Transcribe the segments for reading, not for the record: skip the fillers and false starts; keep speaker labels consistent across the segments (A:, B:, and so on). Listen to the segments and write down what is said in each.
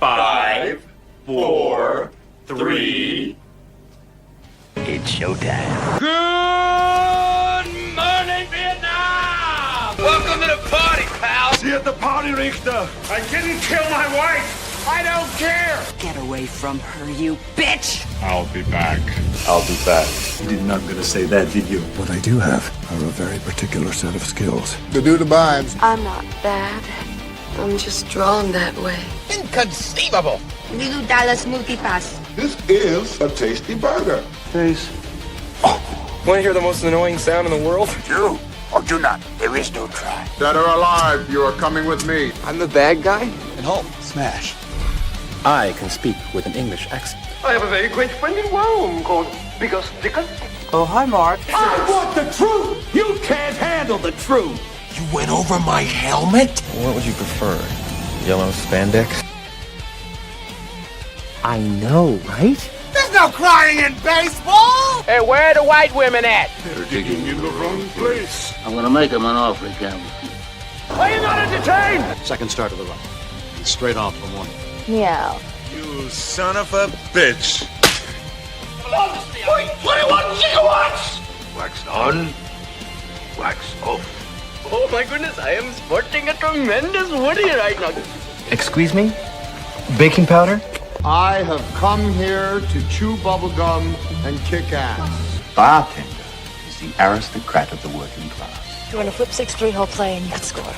A: 5, 4, 3.
B: It's showtime.
A: Good morning, Vietnam!
C: Welcome to the party, pal!
A: See you at the party, Richter! I didn't kill my wife! I don't care!
D: Get away from her, you bitch!
A: I'll be back.
E: You did not gonna say that, did you?
F: What I do have are a very particular set of skills.
G: To do the vibes.
H: I'm not bad. I'm just drawn that way.
C: Inconceivable!
D: We do Dallas multipass.
G: This is a tasty burger.
F: Face.
C: Want to hear the most annoying sound in the world?
B: Do or do not. There is no try.
G: Dead or alive, you are coming with me.
C: I'm the bad guy?
F: And Hulk. Smash.
I: I can speak with an English accent.
A: I have a very great friend in Rome called Bigger Sticker.
D: Oh, hi, Mark.
A: I want the truth! You can't handle the truth!
B: You went over my helmet?
I: What would you prefer? Yellow spandex? I know, right?
C: There's no crying in baseball! Hey, where are the white women at?
G: They're digging in the wrong place.
B: I'm gonna make him an offer he can't refuse.
A: Are you not entertained?
F: Second start of the run. Straight off for one.
H: Meow.
A: You son of a bitch! 21 gigawatts!
B: Wax on, wax off.
C: Oh my goodness, I am sporting a tremendous Woody right now.
I: Excuse me? Baking powder?
G: I have come here to chew bubblegum and kick ass.
B: Bartender is the aristocrat of the working class.
H: You want to flip 6-3 whole play and you could score.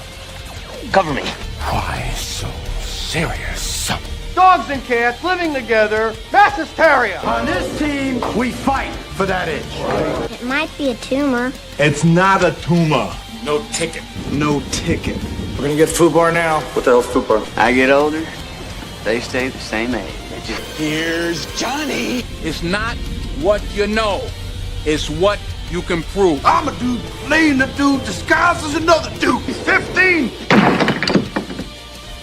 B: Cover me.
F: Why so serious?
A: Dogs and cats living together, mass hysteria! On this team, we fight for that itch.
H: It might be a tumor.
A: It's not a tumor. No ticket. No ticket.
C: We're gonna get FUBAR now.
E: What the hell's FUBAR?
B: I get older, they stay the same age. They just
C: Here's Johnny. It's not what you know. It's what you can prove.
G: I'm a dude playing a dude disguised as another dude. 15!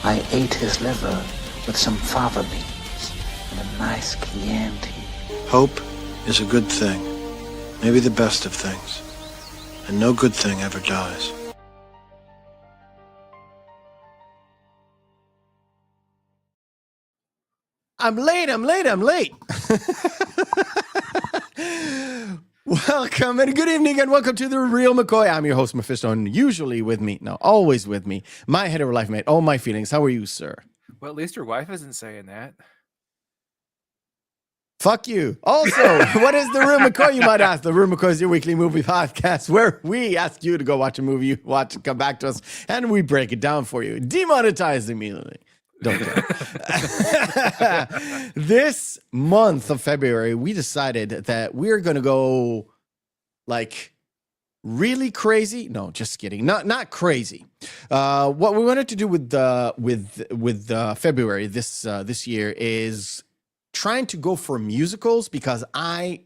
B: I ate his liver with some fava beans and a nice Chianti.
F: Hope is a good thing. Maybe the best of things. And no good thing ever dies. I'm late. Welcome and good evening and welcome to the Reel McCoy. I'm your host, Meffistoe, and always with me, my hetero life mate, all my feelings. How are you, sir?
J: Well, at least your wife isn't saying that.
F: Fuck you. Also, what is the Reel McCoy, you might ask? The Reel McCoy is your weekly movie podcast where we ask you to go watch a movie, you watch it, come back to us, and we break it down for you. Demonetized immediately. Don't care. This month of February, we decided that we're going to go like really crazy. No, just kidding. Not crazy. What we wanted to do with February this year is trying to go for musicals because I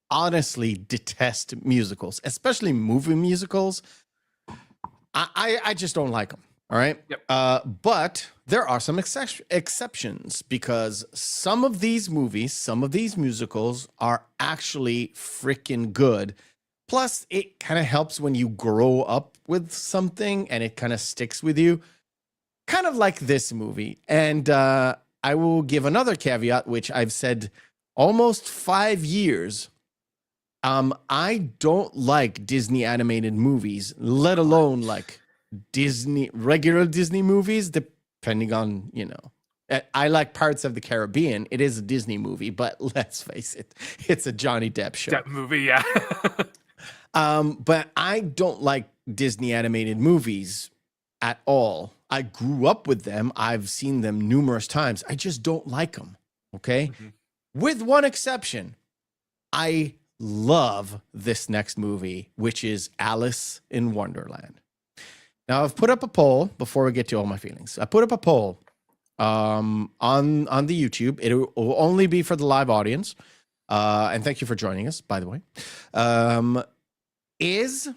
F: honestly detest musicals, especially movie musicals. I just don't like them. All right.
J: Yep.
F: But there are some exceptions because some of these movies, some of these musicals are actually freaking good. Plus, it kind of helps when you grow up with something and it kind of sticks with you. Kind of like this movie. And I will give another caveat, which I've said almost 5 years. I don't like Disney animated movies, let alone like regular Disney movies, depending on, I like Pirates of the Caribbean. It is a Disney movie, but let's face it, it's a Johnny Depp show.
J: That movie, yeah.
F: But I don't like Disney animated movies at all. I grew up with them. I've seen them numerous times. I just don't like them. Okay. Mm-hmm. With one exception, I love this next movie, which is Alice in Wonderland. Now, I've put up a poll before we get to all my feelings. I put up a poll on the YouTube. It will only be for the live audience. And thank you for joining us, by the way. Is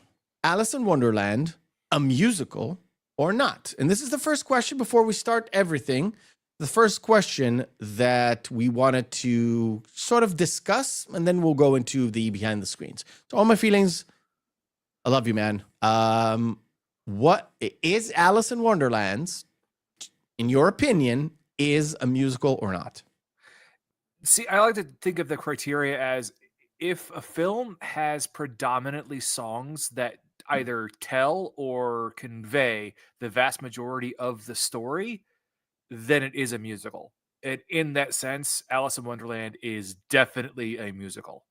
F: Alice in Wonderland a musical or not? And this is the first question before we start everything. The first question that we wanted to sort of discuss, and then we'll go into the behind the screens. So all my feelings, I love you, man. What is Alice in Wonderland, in your opinion, is a musical or not?
J: See, I like to think of the criteria as if a film has predominantly songs that either tell or convey the vast majority of the story, then it is a musical. And in that sense, Alice in Wonderland is definitely a musical.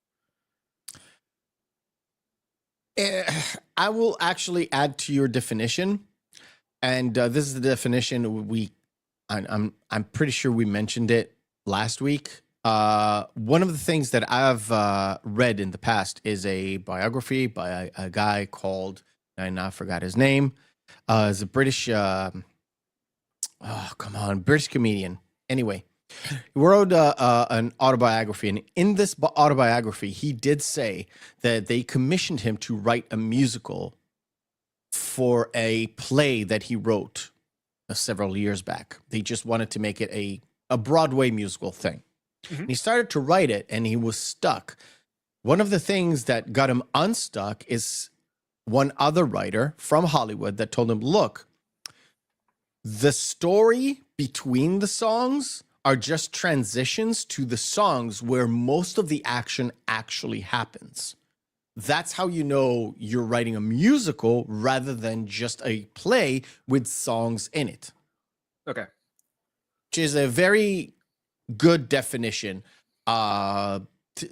F: I will actually add to your definition, and this is the definition I'm pretty sure we mentioned it last week. One of the things that I've read in the past is a biography by a guy called, I now forgot his name. Is a British, British comedian. Anyway, he wrote an autobiography, and in this autobiography, he did say that they commissioned him to write a musical for a play that he wrote several years back. They just wanted to make it a Broadway musical thing. Mm-hmm. And he started to write it, and he was stuck. One of the things that got him unstuck is one other writer from Hollywood that told him, look, the story between the songs are just transitions to the songs where most of the action actually happens. That's how you know you're writing a musical rather than just a play with songs in it.
J: Okay.
F: Which is a very good definition.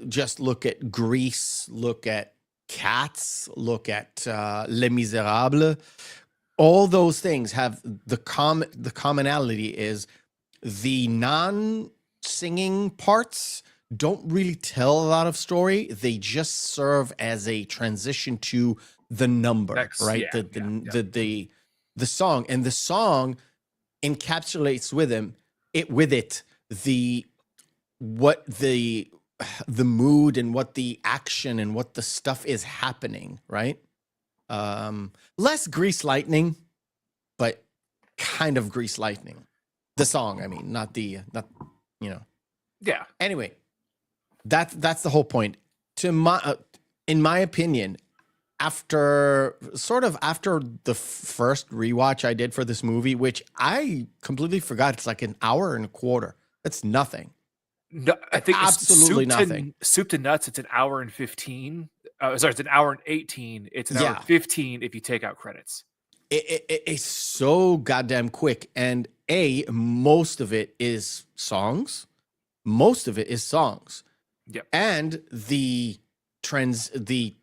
F: Just look at Grease, look at Cats, look at Les Miserables. All those things have the commonality is the non-singing parts don't really tell a lot of story. They just serve as a transition to the number, right?
J: Yeah,
F: the song, and the song encapsulates with it the mood and what the action and what the stuff is happening, right? Less Grease Lightning, but kind of Grease Lightning. The song, I mean, not you know.
J: Yeah.
F: Anyway, that's the whole point. In my opinion, after the first rewatch I did for this movie, which I completely forgot, it's like an hour and a quarter. That's nothing.
J: No, I think
F: absolutely nothing.
J: Soup to nuts, it's an hour and 15. Sorry, it's an hour and 18. It's an hour and 15 if you take out credits.
F: It's so goddamn quick, and most of it is songs.
J: Yep.
F: And the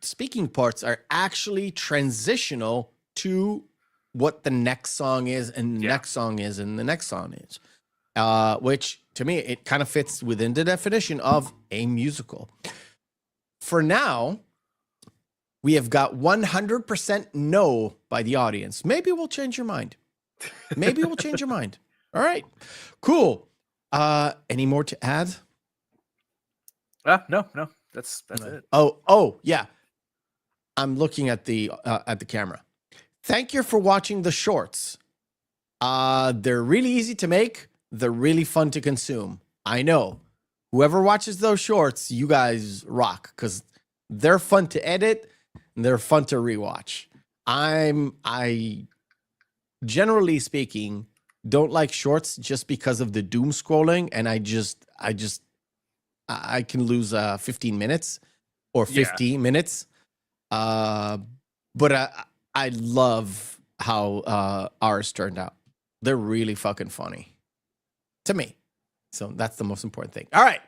F: speaking parts are actually transitional to what the next song is, and the next song is, and the next song is. Which to me, it kind of fits within the definition of a musical. For now, we have got 100% no by the audience. Maybe we'll change your mind. All right, cool. Any more to add?
J: No, that's it.
F: Oh, yeah. I'm looking at the camera. Thank you for watching the shorts. They're really easy to make. They're really fun to consume. I know. Whoever watches those shorts, you guys rock, because they're fun to edit and they're fun to rewatch. I generally speaking don't like shorts just because of the doom scrolling, and I can lose 15 minutes or 15 minutes. But I love how ours turned out. They're really fucking funny to me. So that's the most important thing. All right.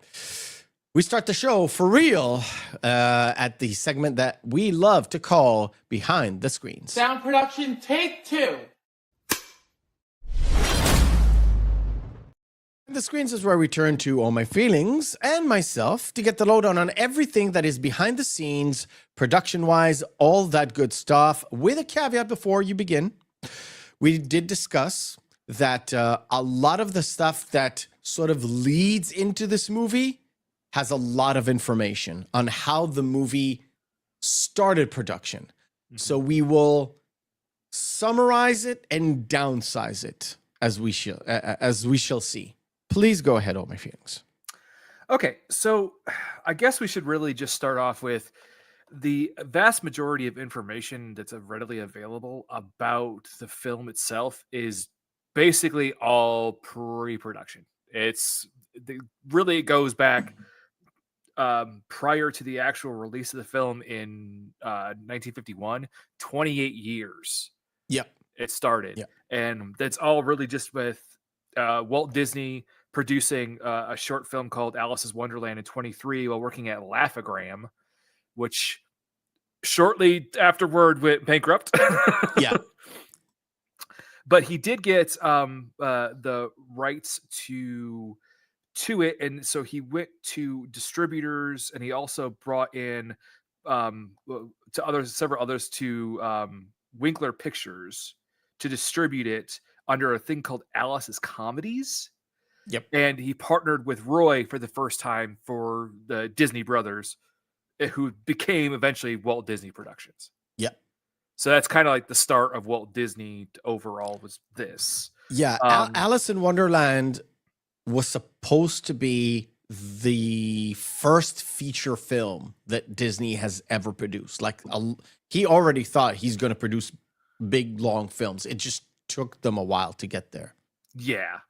F: We start the show for real at the segment that we love to call Behind the Screens.
K: Sound production, take 2.
F: The Screens is where we turn to all my feelings and myself to get the lowdown on everything that is behind the scenes, production-wise, all that good stuff. With a caveat before you begin, we did discuss that a lot of the stuff that sort of leads into this movie has a lot of information on how the movie started production. Mm-hmm. So we will summarize it and downsize it as we shall see. Please go ahead, all my feelings.
J: Okay, so I guess we should really just start off with the vast majority of information that's readily available about the film itself is basically all pre-production. Really goes back prior to the actual release of the film in 1951, 28 years.
F: Yep.
J: It started.
F: Yep.
J: And that's all really just with Walt Disney producing a short film called Alice in Wonderland in 23 while working at Laugh-O-Gram, which shortly afterward went bankrupt.
F: Yeah.
J: But he did get the rights to it, and so he went to distributors, and he also brought in several others to Winkler Pictures to distribute it under a thing called Alice's Comedies.
F: Yep.
J: And he partnered with Roy for the first time for the Disney Brothers, who became eventually Walt Disney Productions.
F: Yep.
J: So that's kind of like the start of Walt Disney overall was this.
F: Yeah. Alice in Wonderland was supposed to be the first feature film that Disney has ever produced. Like he already thought he's going to produce big, long films. It just took them a while to get there.
J: Yeah.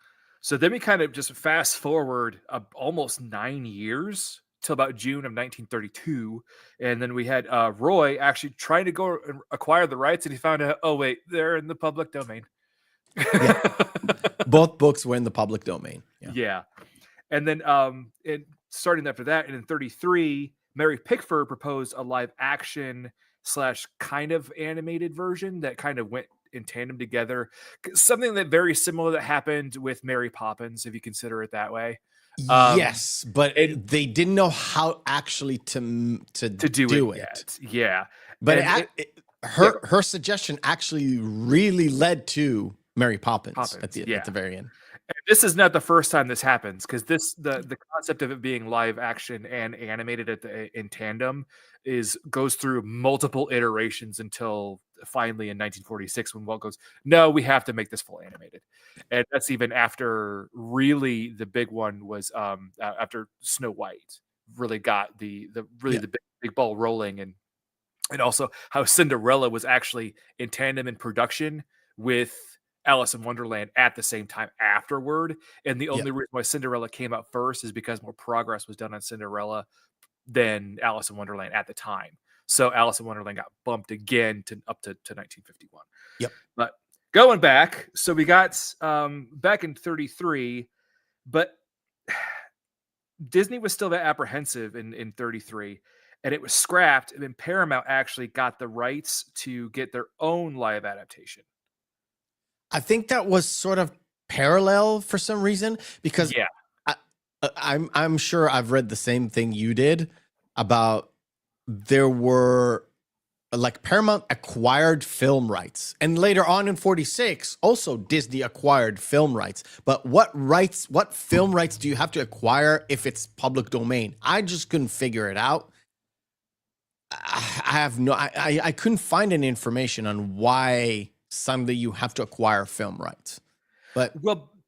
J: So then we kind of just fast forward almost 9 years till about June of 1932. And then we had Roy actually trying to go and acquire the rights, and he found out, oh, wait, they're in the public domain.
F: Yeah. Both books were in the public domain.
J: Yeah. And then starting after that, and in 33, Mary Pickford proposed a live action / kind of animated version that kind of went in tandem together. Something that very similar that happened with Mary Poppins, if you consider it that way.
F: Yes, but they didn't know how actually to do it
J: yet. Yeah.
F: But her suggestion actually really led to Mary Poppins at the very end.
J: And this is not the first time this happens, because the concept of it being live action and animated in tandem goes through multiple iterations until finally in 1946 when Walt goes, no, we have to make this full animated. And that's even after really the big one was after Snow White really got the big ball rolling, and also how Cinderella was actually in tandem in production with Alice in Wonderland at the same time afterward. And the only reason why Cinderella came out first is because more progress was done on Cinderella than Alice in Wonderland at the time. So Alice in Wonderland got bumped again up to 1951.
F: Yep.
J: But going back, so we got back in 33, but Disney was still that apprehensive in 33, and it was scrapped. And then Paramount actually got the rights to get their own live adaptation.
F: I think that was sort of parallel for some reason, because I'm sure I've read the same thing you did about there were like Paramount acquired film rights, and later on in 46 also Disney acquired film rights. But what film rights do you have to acquire if it's public domain? I just couldn't figure it out. I couldn't find any information on why suddenly you have to acquire film rights. But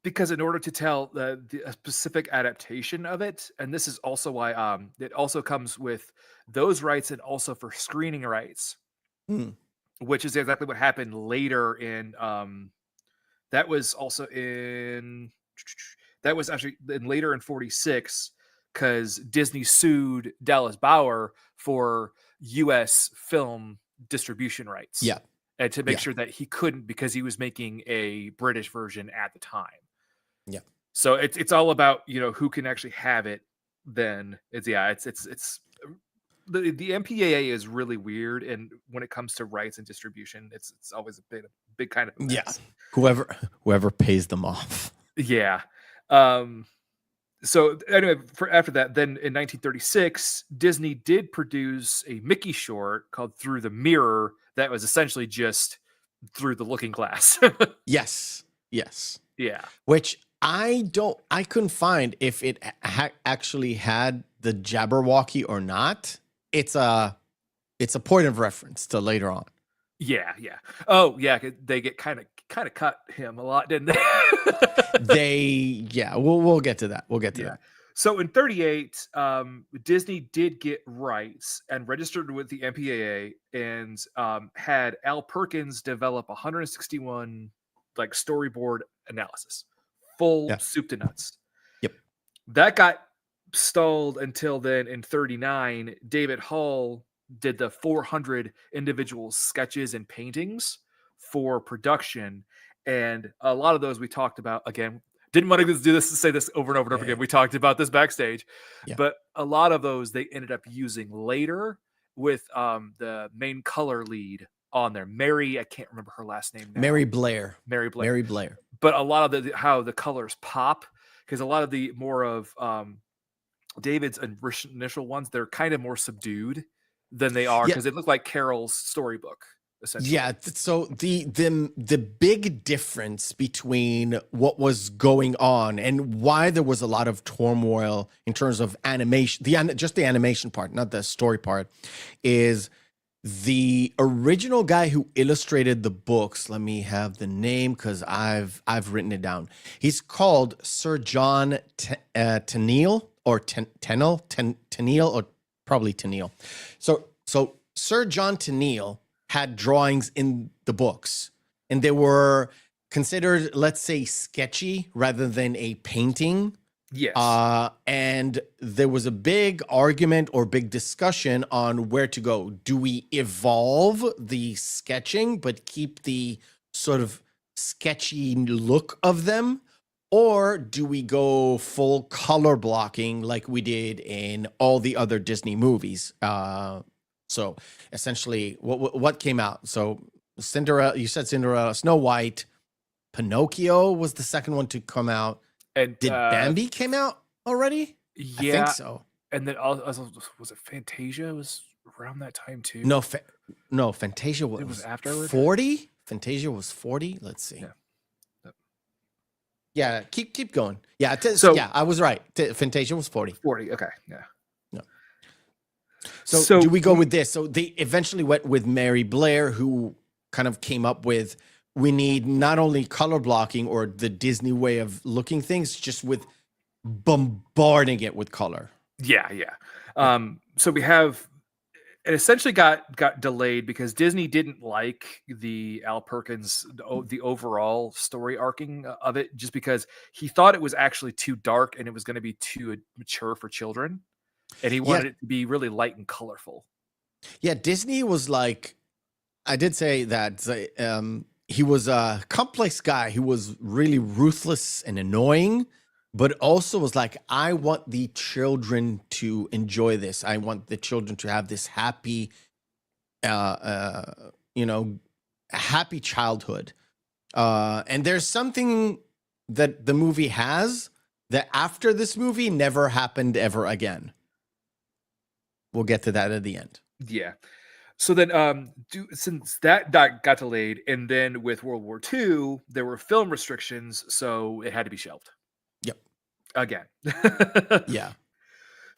J: because in order to tell a specific adaptation of it, and this is also why it also comes with those rights and also for screening rights, which is exactly what happened later in that was actually later in 46, because Disney sued Dallas Bauer for U.S. film distribution rights.
F: Yeah.
J: And to make sure that he couldn't, because he was making a British version at the time.
F: Yeah.
J: So it's all about, who can actually have it. Then it's the MPAA is really weird, and when it comes to rights and distribution, it's always a big kind of mess.
F: Whoever pays them off.
J: Yeah. So anyway, after that, then in 1936, Disney did produce a Mickey short called Through the Mirror that was essentially just through the looking glass.
F: Yes.
J: Yeah.
F: Which I couldn't find if it actually had the Jabberwocky or not. It's a point of reference to later on.
J: Yeah. Oh, yeah. They get kind of cut him a lot, didn't they?
F: We'll get to that. We'll get to that.
J: So in 38, Disney did get rights and registered with the MPAA, and had Al Perkins develop 161 like storyboard analysis, full
F: Yeah.
J: soup to nuts.
F: Yep.
J: That got stalled until then. In 39, David Hall did the 400 individual sketches and paintings for production, and a lot of those we talked about. Again, didn't want to say this over and over and over again. We talked about this backstage, but a lot of those they ended up using later with the main color lead on there, Mary. I can't remember her last name now.
F: Mary Blair.
J: Mary Blair.
F: But
J: a lot of how the colors pop, because a lot of the more of David's initial ones, they're kind of more subdued than they are, because it looked like Carol's storybook.
F: Yeah, so the big difference between what was going on and why there was a lot of turmoil in terms of animation, just the animation part, not the story part, is the original guy who illustrated the books. Let me have the name because I've written it down. He's called Sir John Tenniel or Tenniel or probably Tenniel. So Sir John Tenniel had drawings in the books, and they were considered, let's say, sketchy rather than a painting.
J: Yes.
F: And there was a big argument or big discussion on where to go. Do we evolve the sketching but keep the sort of sketchy look of them? Or do we go full color blocking like we did in all the other Disney movies? So essentially, what came out? So Cinderella, you said Cinderella, Snow White, Pinocchio was the second one to come out.
J: And
F: did Bambi came out already?
J: Yeah,
F: I think so.
J: And then also, was it Fantasia? Was around that time too?
F: No, Fantasia was
J: afterward.
F: 40. Fantasia was 40. Let's see. Yeah, keep going. Yeah, yeah, I was right. Fantasia was 40.
J: 40. Okay, yeah.
F: So do we go with this? So they eventually went with Mary Blair, who kind of came up with, we need not only color blocking or the Disney way of looking things, just with bombarding it with color.
J: Yeah. So we have, it essentially got delayed because Disney didn't like the Al Perkins, the overall story arcing of it, just because he thought it was actually too dark and it was going to be too mature for children. And he wanted it to be really light and colorful.
F: Yeah, Disney was like, I did say that he was a complex guy. He was really ruthless and annoying, but also was like, I want the children to enjoy this. I want the children to have this happy, happy childhood. And there's something that the movie has that after this movie never happened ever again. We'll get to that at the end.
J: Yeah. So then, since that got delayed, and then with World War II, there were film restrictions, so it had to be shelved.
F: Yep.
J: Again.
F: Yeah.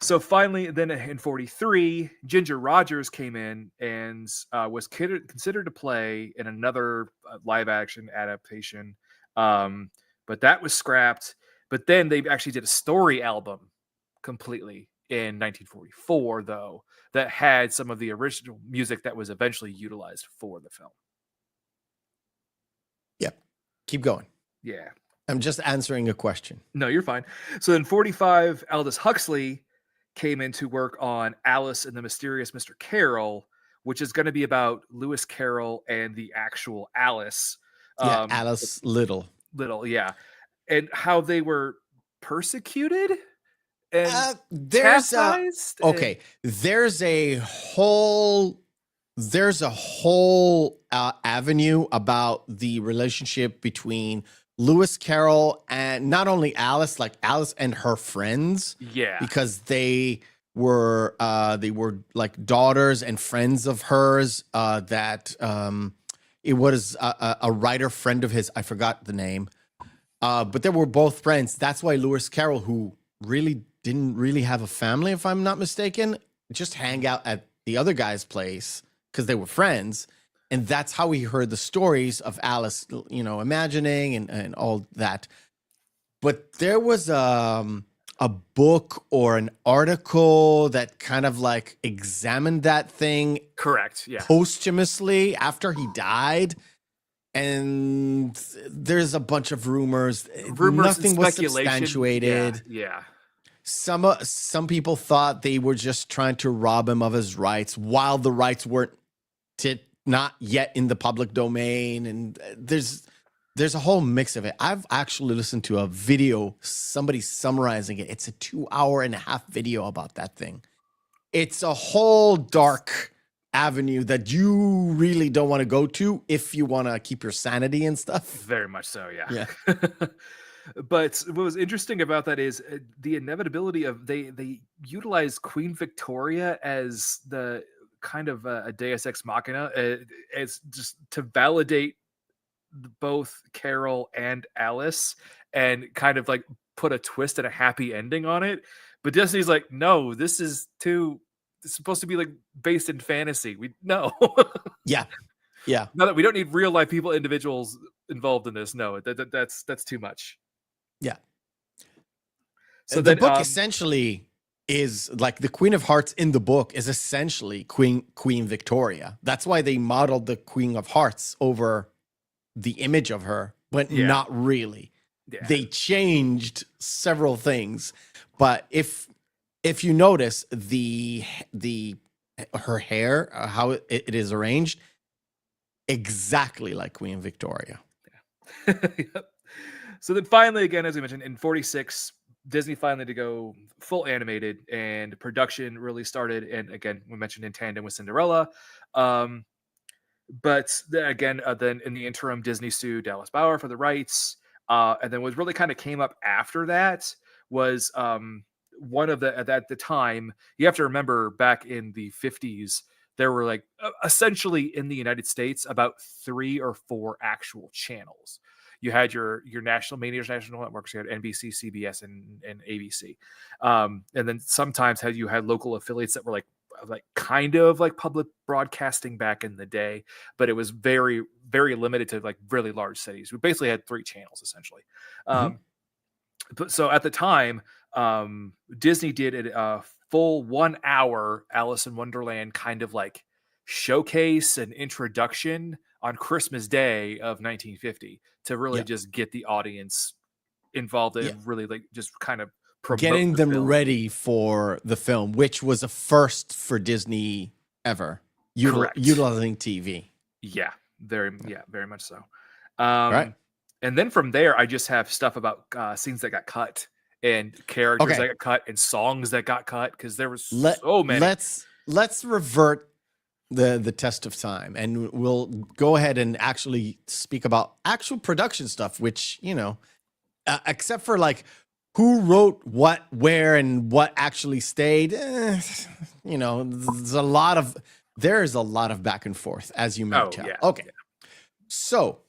J: So finally, then in 43, Ginger Rogers came in and was considered to play in another live-action adaptation, but that was scrapped. But then they actually did a story album completely in 1944, though, that had some of the original music that was eventually utilized for the film.
F: Yep. Keep going.
J: Yeah.
F: I'm just answering a question.
J: No, you're fine. So in 45, Aldous Huxley came in to work on Alice and the Mysterious Mr. Carroll, which is going to be about Lewis Carroll and the actual Alice.
F: Alice Little.
J: Yeah. And how they were persecuted and
F: there's
J: chastised.
F: There's a whole avenue about the relationship between Lewis Carroll and not only Alice, like Alice and her friends.
J: Yeah,
F: because they were like daughters and friends of hers. It was a writer friend of his. I forgot the name. But they were both friends. That's why Lewis Carroll, who really didn't really have a family, if I'm not mistaken, just hang out at the other guy's place because they were friends. And that's how he heard the stories of Alice, imagining and all that. But there was a book or an article that kind of like examined that thing.
J: Correct. Yeah.
F: Posthumously after he died. and there's a bunch of rumors.
J: Rumors
F: Nothing
J: and
F: was
J: speculation.
F: substantiated.
J: Yeah.
F: Some people thought they were just trying to rob him of his rights while the rights weren't not yet in the public domain. And there's a whole mix of it. I've actually listened to a video, somebody summarizing it. It's a 2.5-hour video about that thing. It's a whole dark avenue that you really don't want to go to if you want to keep your sanity and stuff.
J: Very much so, yeah.
F: Yeah.
J: But what was interesting about that is the inevitability of they utilize Queen Victoria as the kind of a Deus Ex Machina, as just to validate both Carol and Alice and kind of like put a twist and a happy ending on it. But Disney's like, no, this is it's supposed to be like based in fantasy. No.
F: Yeah.
J: No, that we don't need real life people, individuals involved in this. No, that's too much.
F: Yeah.
J: So
F: the book essentially is like the Queen of Hearts in the book is essentially Queen Victoria. That's why they modeled the Queen of Hearts over the image of her, but not really. Yeah. They changed several things, but if you notice her hair, how it is arranged, exactly like Queen Victoria.
J: Yeah. Yep. So then finally, again, as we mentioned, in 1946, Disney finally to go full animated, and production really started. And again, we mentioned in tandem with Cinderella. But then again, then in the interim, Disney sued Dallas Bauer for the rights. And then what really kind of came up after that was one of at the time, you have to remember back in the 50s, there were like essentially in the United States about 3 or 4 actual channels. You had your major national networks. You had NBC, CBS, and ABC. And then sometimes you had local affiliates that were like kind of like public broadcasting back in the day, but it was very, very limited to like really large cities. We basically had 3 channels essentially. But so at the time, Disney did a full 1 hour Alice in Wonderland kind of like showcase and introduction on Christmas Day of 1950 to really just get the audience involved and really like just kind of
F: getting them ready for the film, which was a first for Disney ever, utilizing TV.
J: Yeah, very much so. Right. And then from there, I just have stuff about scenes that got cut and characters that got cut and songs that got cut because there was so many.
F: Let's revert the test of time, and we'll go ahead and actually speak about actual production stuff, which, except for like who wrote what, where, and what actually stayed, there's a lot of back and forth, as you may tell. Yeah. Okay. So,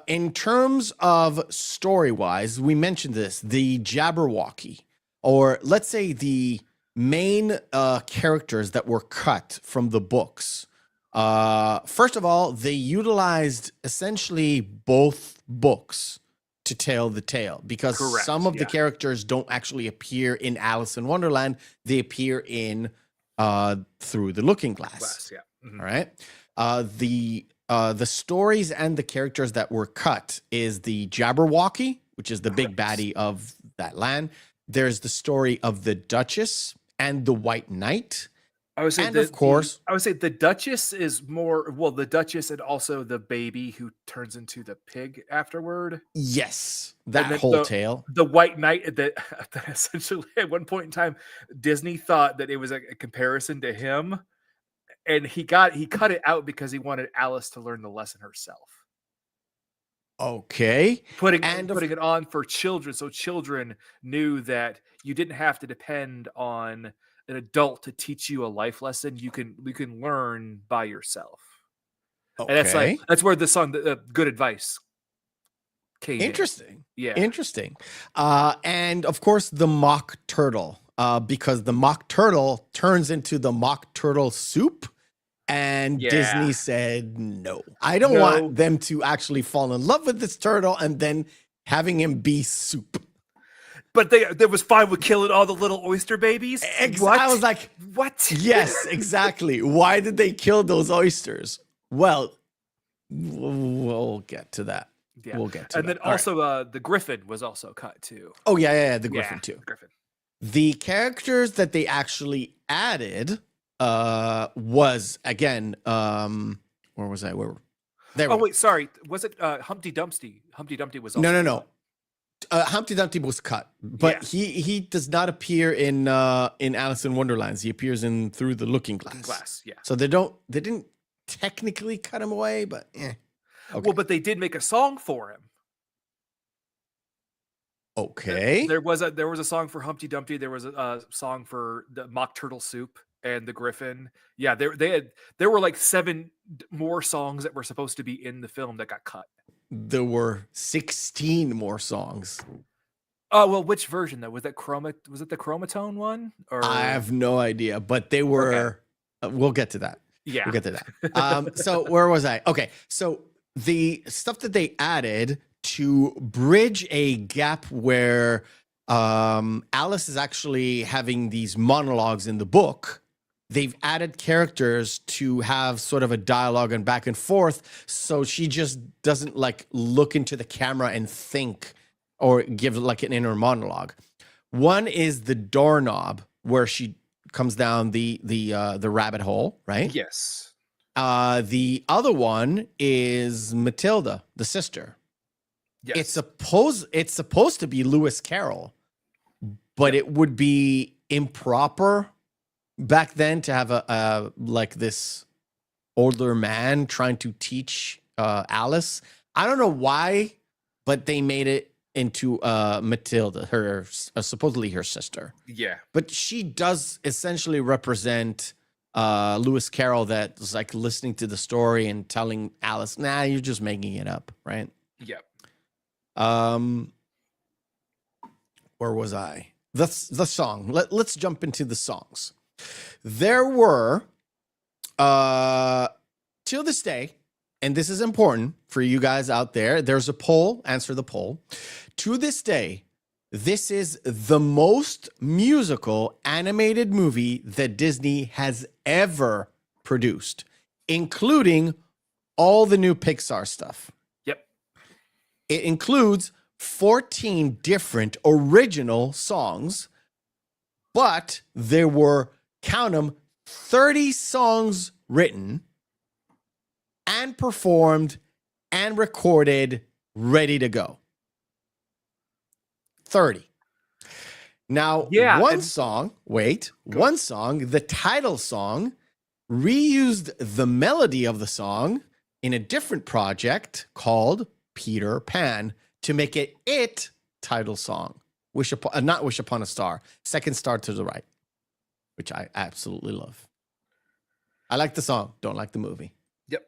F: in terms of story-wise, we mentioned this, the Jabberwocky, or let's say the main characters that were cut from the books. First of all, they utilized essentially both books to tell the tale, because some of the characters don't actually appear in Alice in Wonderland. They appear in Through the Looking Glass. All right. The stories and the characters that were cut is the Jabberwocky, which is the big baddie of that land. There's the story of the Duchess and the White Knight.
J: I would say, the Duchess is more, the Duchess and also the baby who turns into the pig afterward.
F: Yes, that whole tale.
J: The White Knight, that essentially at one point in time, Disney thought that it was a comparison to him, and he cut it out because he wanted Alice to learn the lesson herself.
F: Okay.
J: Putting it on for children, so children knew that you didn't have to depend on an adult to teach you a life lesson. You can learn by yourself. Okay. And that's where the song Good Advice came
F: Interesting.
J: in. Yeah.
F: Interesting. And of course the mock turtle, because the mock turtle turns into the mock turtle soup. And Disney said, no, I don't want them to actually fall in love with this turtle and then having him be soup.
J: But they was fine with killing all the little oyster babies.
F: I was like,
J: what?
F: Yes, exactly. Why did they kill those oysters? Well, We'll get to that.
J: Yeah.
F: We'll get to
J: and
F: that.
J: then also the Griffin was also cut too.
F: Oh yeah, the Griffin too.
J: The Griffin.
F: The characters that they actually added was again where was I? There.
J: Oh wait, sorry. Was it Humpty Dumpty? Humpty Dumpty was also
F: No. Humpty Dumpty was cut, but he does not appear in Alice in Wonderland. He appears in Through the Looking Glass.
J: Yeah.
F: So they didn't technically cut him away, but Okay.
J: Well, but they did make a song for him.
F: Okay.
J: There was a song for Humpty Dumpty. There was a song for the Mock Turtle Soup and the Griffin. Yeah, there were like 7 more songs that were supposed to be in the film that got cut.
F: There were 16 more songs.
J: Oh well, which version though? Was it the Chromatone one? Or
F: I have no idea, but they were. Okay. We'll get to that.
J: Yeah,
F: we'll get to that. So where was I? Okay, so the stuff that they added to bridge a gap where Alice is actually having these monologues in the book. They've added characters to have sort of a dialogue and back and forth, so she just doesn't like look into the camera and think or give like an inner monologue. One is the doorknob where she comes down the rabbit hole, right?
J: Yes.
F: The other one is Matilda, the sister.
J: Yes.
F: It's supposed to be Lewis Carroll, but it would be improper back then to have a like this older man trying to teach Alice. I don't know why, but they made it into Matilda, her supposedly her sister.
J: Yeah,
F: but she does essentially represent Lewis Carroll that's like listening to the story and telling Alice, "Nah, you're just making it up," right?
J: Yep.
F: Where was I? The song. Let's jump into the songs. There were, till this day, and this is important for you guys out there, there's a poll, answer the poll. To this day, this is the most musical animated movie that Disney has ever produced, including all the new Pixar stuff.
J: Yep.
F: It includes 14 different original songs, but there were, count them, 30 songs written and performed and recorded, ready to go. 30. Now, one song, the title song, reused the melody of the song in a different project called Peter Pan to make it title song. Not Wish Upon a Star, Second Star to the Right, which I absolutely love. I like the song, don't like the movie.
J: Yep.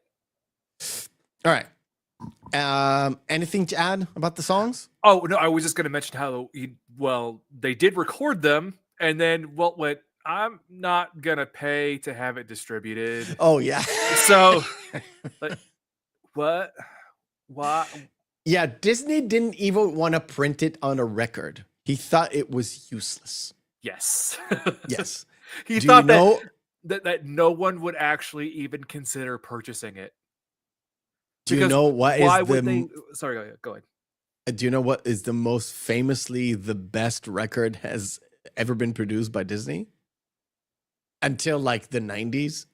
F: All right. Anything to add about the songs?
J: Oh no, I was just going to mention how they did record them, and then Walt went, "I'm not gonna pay to have it distributed."
F: Oh yeah.
J: So, like, what?
F: Yeah, Disney didn't even want to print it on a record. He thought it was useless.
J: Yes.
F: Yes.
J: He thought that no one would actually even consider purchasing it.
F: Do you know what is
J: Sorry, go ahead.
F: Do you know what is the most famously the best record has ever been produced by Disney? Until like the 90s.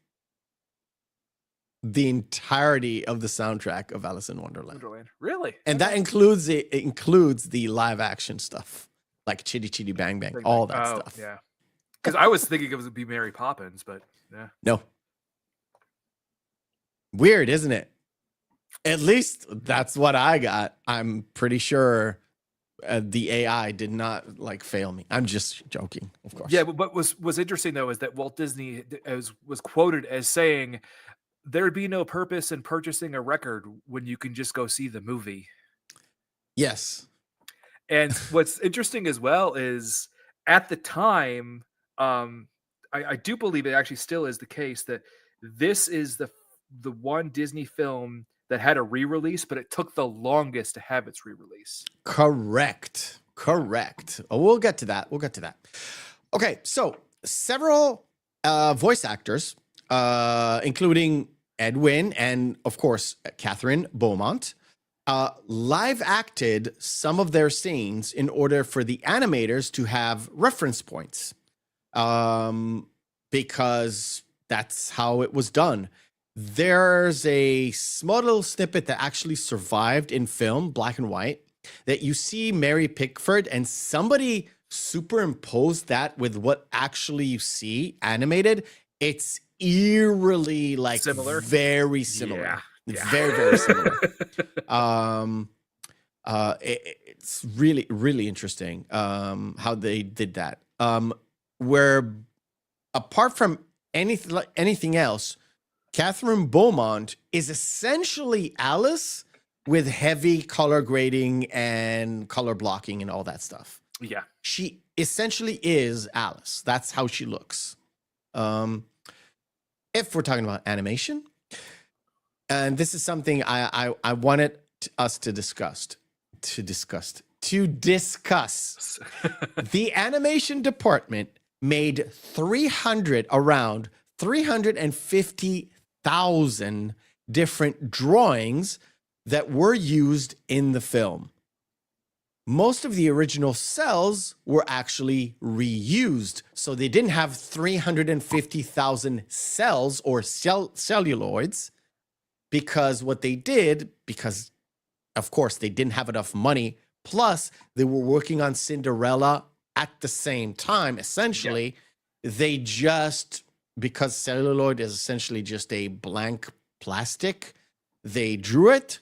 F: The entirety of the soundtrack of Alice in Wonderland.
J: Really?
F: And that includes the live action stuff, like Chitty Chitty Bang Bang, all that stuff.
J: Yeah. Because I was thinking it would be Mary Poppins, but yeah.
F: No. Weird, isn't it? At least that's what I got. I'm pretty sure the AI did not like fail me. I'm just joking, of course.
J: Yeah, but what was interesting though is that Walt Disney was quoted as saying, "There'd be no purpose in purchasing a record when you can just go see the movie."
F: Yes.
J: And what's interesting as well is at the time, I do believe it actually still is the case that this is the one Disney film that had a re-release, but it took the longest to have its re-release.
F: Correct. Oh, we'll get to that. Okay, so several voice actors, including Edwin and, of course, Kathryn Beaumont live acted some of their scenes in order for the animators to have reference points, because that's how it was done. There's a small little snippet that actually survived in film, black and white, that you see Mary Pickford, and somebody superimposed that with what actually you see animated. It's eerily like
J: Similar?
F: very similar.
J: Yeah.
F: It's
J: Yeah.
F: very, very similar. It's really, really interesting how they did that. Where apart from anything else, Kathryn Beaumont is essentially Alice with heavy color grading and color blocking and all that stuff.
J: Yeah.
F: She essentially is Alice. That's how she looks. If we're talking about animation, and this is something I wanted us to discuss. The animation department made around 350,000 different drawings that were used in the film. Most of the original cells were actually reused. So they didn't have 350,000 cells or celluloids, because what they did, because of course they didn't have enough money, plus they were working on Cinderella at the same time, essentially, they just, because celluloid is essentially just a blank plastic, they drew it,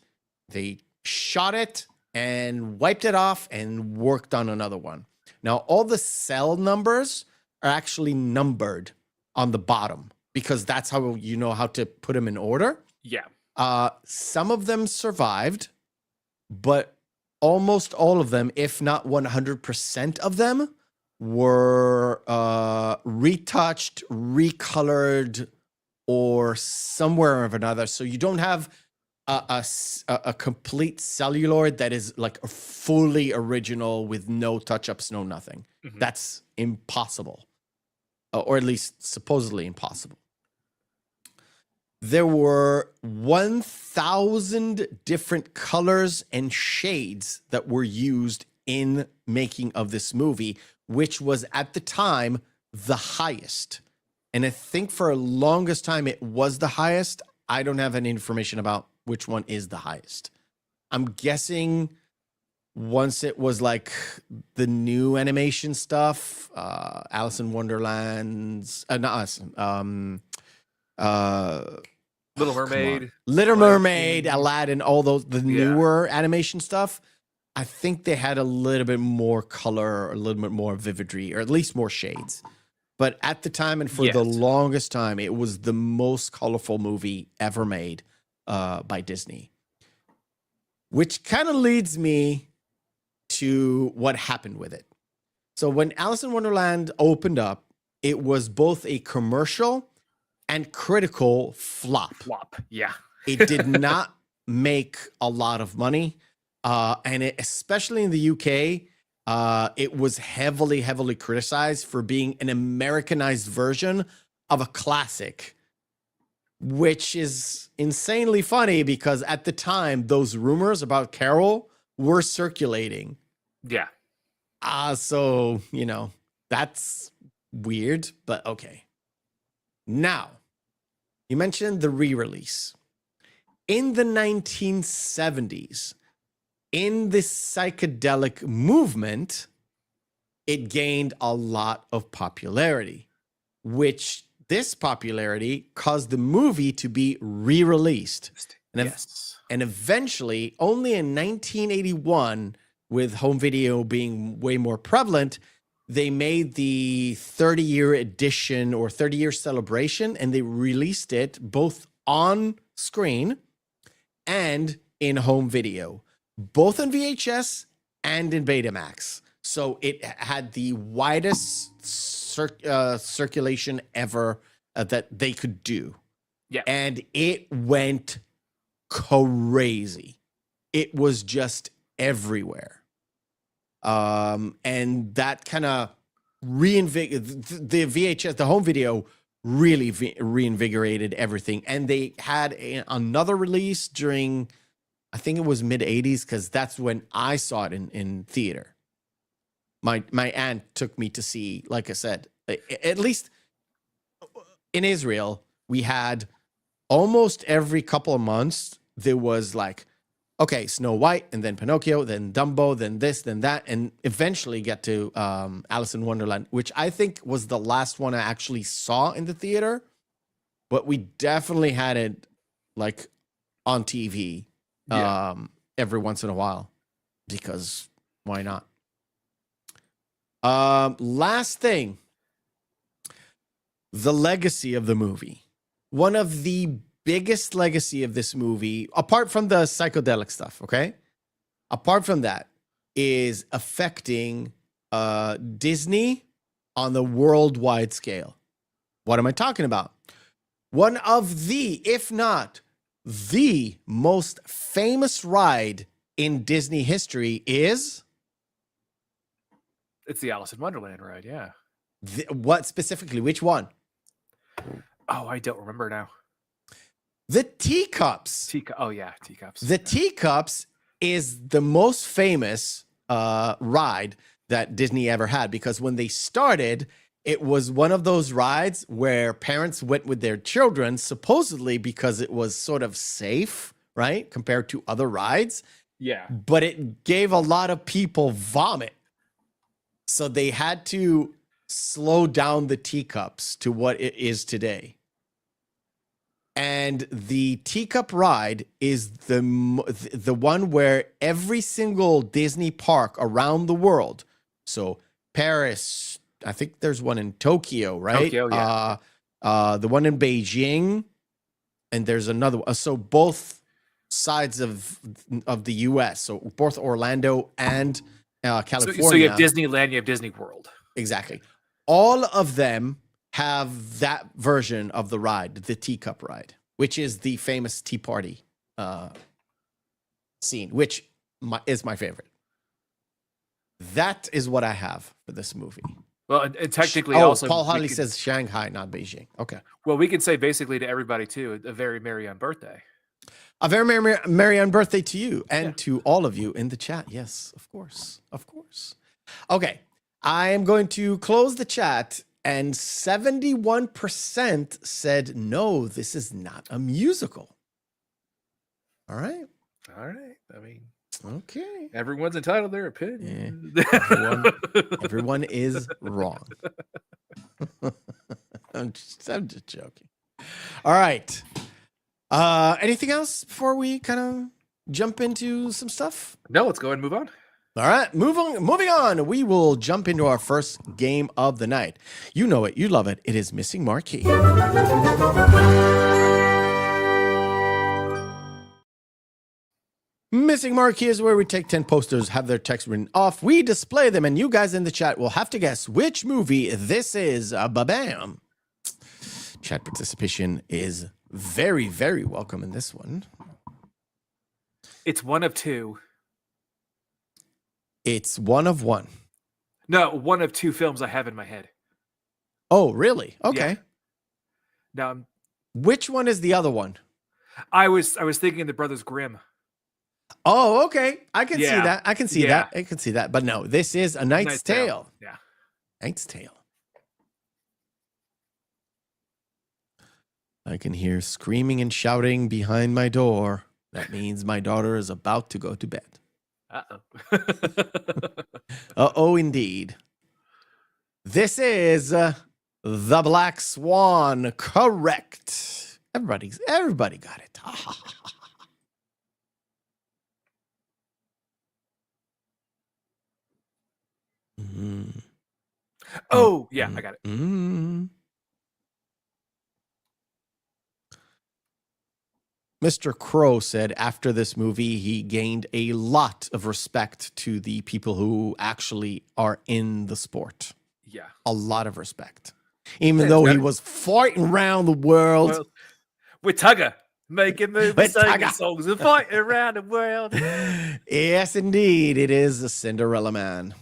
F: they shot it, and wiped it off and worked on another one. Now, all the cell numbers are actually numbered on the bottom, because that's how you know how to put them in order.
J: Yeah.
F: Some of them survived, but almost all of them, if not 100% of them, were retouched, recolored, or somewhere or another. So you don't have a complete celluloid that is like a fully original with no touch-ups, no nothing.
J: Mm-hmm.
F: That's impossible, or at least supposedly impossible. There were 1,000 different colors and shades that were used in making of this movie, which was at the time the highest. And I think for the longest time it was the highest. I don't have any information about which one is the highest. I'm guessing once it was like the new animation stuff, Alice in Wonderland's,
J: Little Mermaid,
F: Little Mermaid, Aladdin, all those, the newer animation stuff. I think they had a little bit more color, or a little bit more vividry, or at least more shades. But at the time and for the longest time, it was the most colorful movie ever made by Disney. Which kind of leads me to what happened with it. So when Alice in Wonderland opened up, it was both a commercial and critical flop.
J: Yeah.
F: It did not make a lot of money. And especially in the UK, it was heavily, heavily criticized for being an Americanized version of a classic, which is insanely funny because at the time, those rumors about Carol were circulating.
J: Yeah.
F: So, that's weird, but okay. Now, you mentioned the re-release. In the 1970s, in this psychedelic movement, it gained a lot of popularity, which this popularity caused the movie to be re-released. And eventually, only in 1981, with home video being way more prevalent, they made the 30-year edition or 30-year celebration, and they released it both on screen and in home video, both on VHS and in Betamax. So it had the widest circulation ever that they could do.
J: Yeah.
F: And it went crazy. It was just everywhere. And that kind of the VHS, the home video, really reinvigorated everything. And they had another release during, I think it was mid 80s, because that's when I saw it in theater. My aunt took me to see, like I said, at least in Israel, we had almost every couple of months, there was like, okay, Snow White, and then Pinocchio, then Dumbo, then this, then that, and eventually get to Alice in Wonderland, which I think was the last one I actually saw in the theater. But we definitely had it like on TV every once in a while, because why not? Last thing, the legacy of the movie. One of the biggest legacy of this movie, apart from the psychedelic stuff, okay? Apart from that, is affecting Disney on the worldwide scale. What am I talking about? One of the, if not the most famous ride in Disney history is...
J: It's the Alice in Wonderland ride, yeah.
F: What specifically? Which one?
J: Oh, I don't remember now.
F: The Teacups.
J: Oh, yeah, Teacups.
F: The Teacups is the most famous ride that Disney ever had, because when they started, it was one of those rides where parents went with their children, supposedly because it was sort of safe, right, compared to other rides.
J: Yeah.
F: But it gave a lot of people vomit. So they had to slow down the Teacups to what it is today. And the Teacup ride is the one where every single Disney park around the world, so Paris, I think there's one in Tokyo, right?
J: Tokyo, yeah.
F: The one in Beijing, and there's another one. So both sides of the U.S., so both Orlando and California.
J: So you have Disneyland, you have Disney World.
F: Exactly. All of them have that version of the ride, the Teacup ride, which is the famous Tea Party scene, which is my favorite. That is what I have for this movie.
J: Well, and technically also...
F: Paul Harley says Shanghai, not Beijing. Okay.
J: Well, we can say basically to everybody, too, a very merry on birthday.
F: A very merry on birthday to you and to all of you in the chat. Yes, of course. Of course. Okay. I am going to close the chat, and 71% said, no, this is not a musical. All right.
J: All right. I mean,
F: okay.
J: Everyone's entitled to their opinion.
F: Yeah. Everyone is wrong. I'm just joking. All right. Anything else before we kind of jump into some stuff?
J: No, let's go ahead and move on.
F: All right, moving on. We will jump into our first game of the night. You know it, you love it. It is Missing Marquee. Missing Marquee is where we take 10 posters, have their text written off, we display them, and you guys in the chat will have to guess which movie this is. Ba-bam. Chat participation is very, very welcome in this one.
J: It's one of two.
F: It's one of one.
J: No, one of two films I have in my head.
F: Oh, really? Okay.
J: Yeah. Now,
F: which one is the other one?
J: I was thinking of the Brothers Grimm.
F: Oh, okay. I can see that. I can see that. I can see that. But no, this is A Knight's Tale.
J: Yeah.
F: Knight's Tale. I can hear screaming and shouting behind my door. That means my daughter is about to go to bed.
J: Uh-oh.
F: Uh-oh, indeed. This is The Black Swan. Correct. Everybody got it. Mm.
J: Oh, yeah, I got it.
F: Mm. Mr. Crow said after this movie, he gained a lot of respect to the people who actually are in the sport.
J: Yeah.
F: A lot of respect. Even though he was fighting around the world.
J: With Tugger. Making movies, singing songs, and fighting around the world.
F: Yes, indeed. It is the Cinderella Man.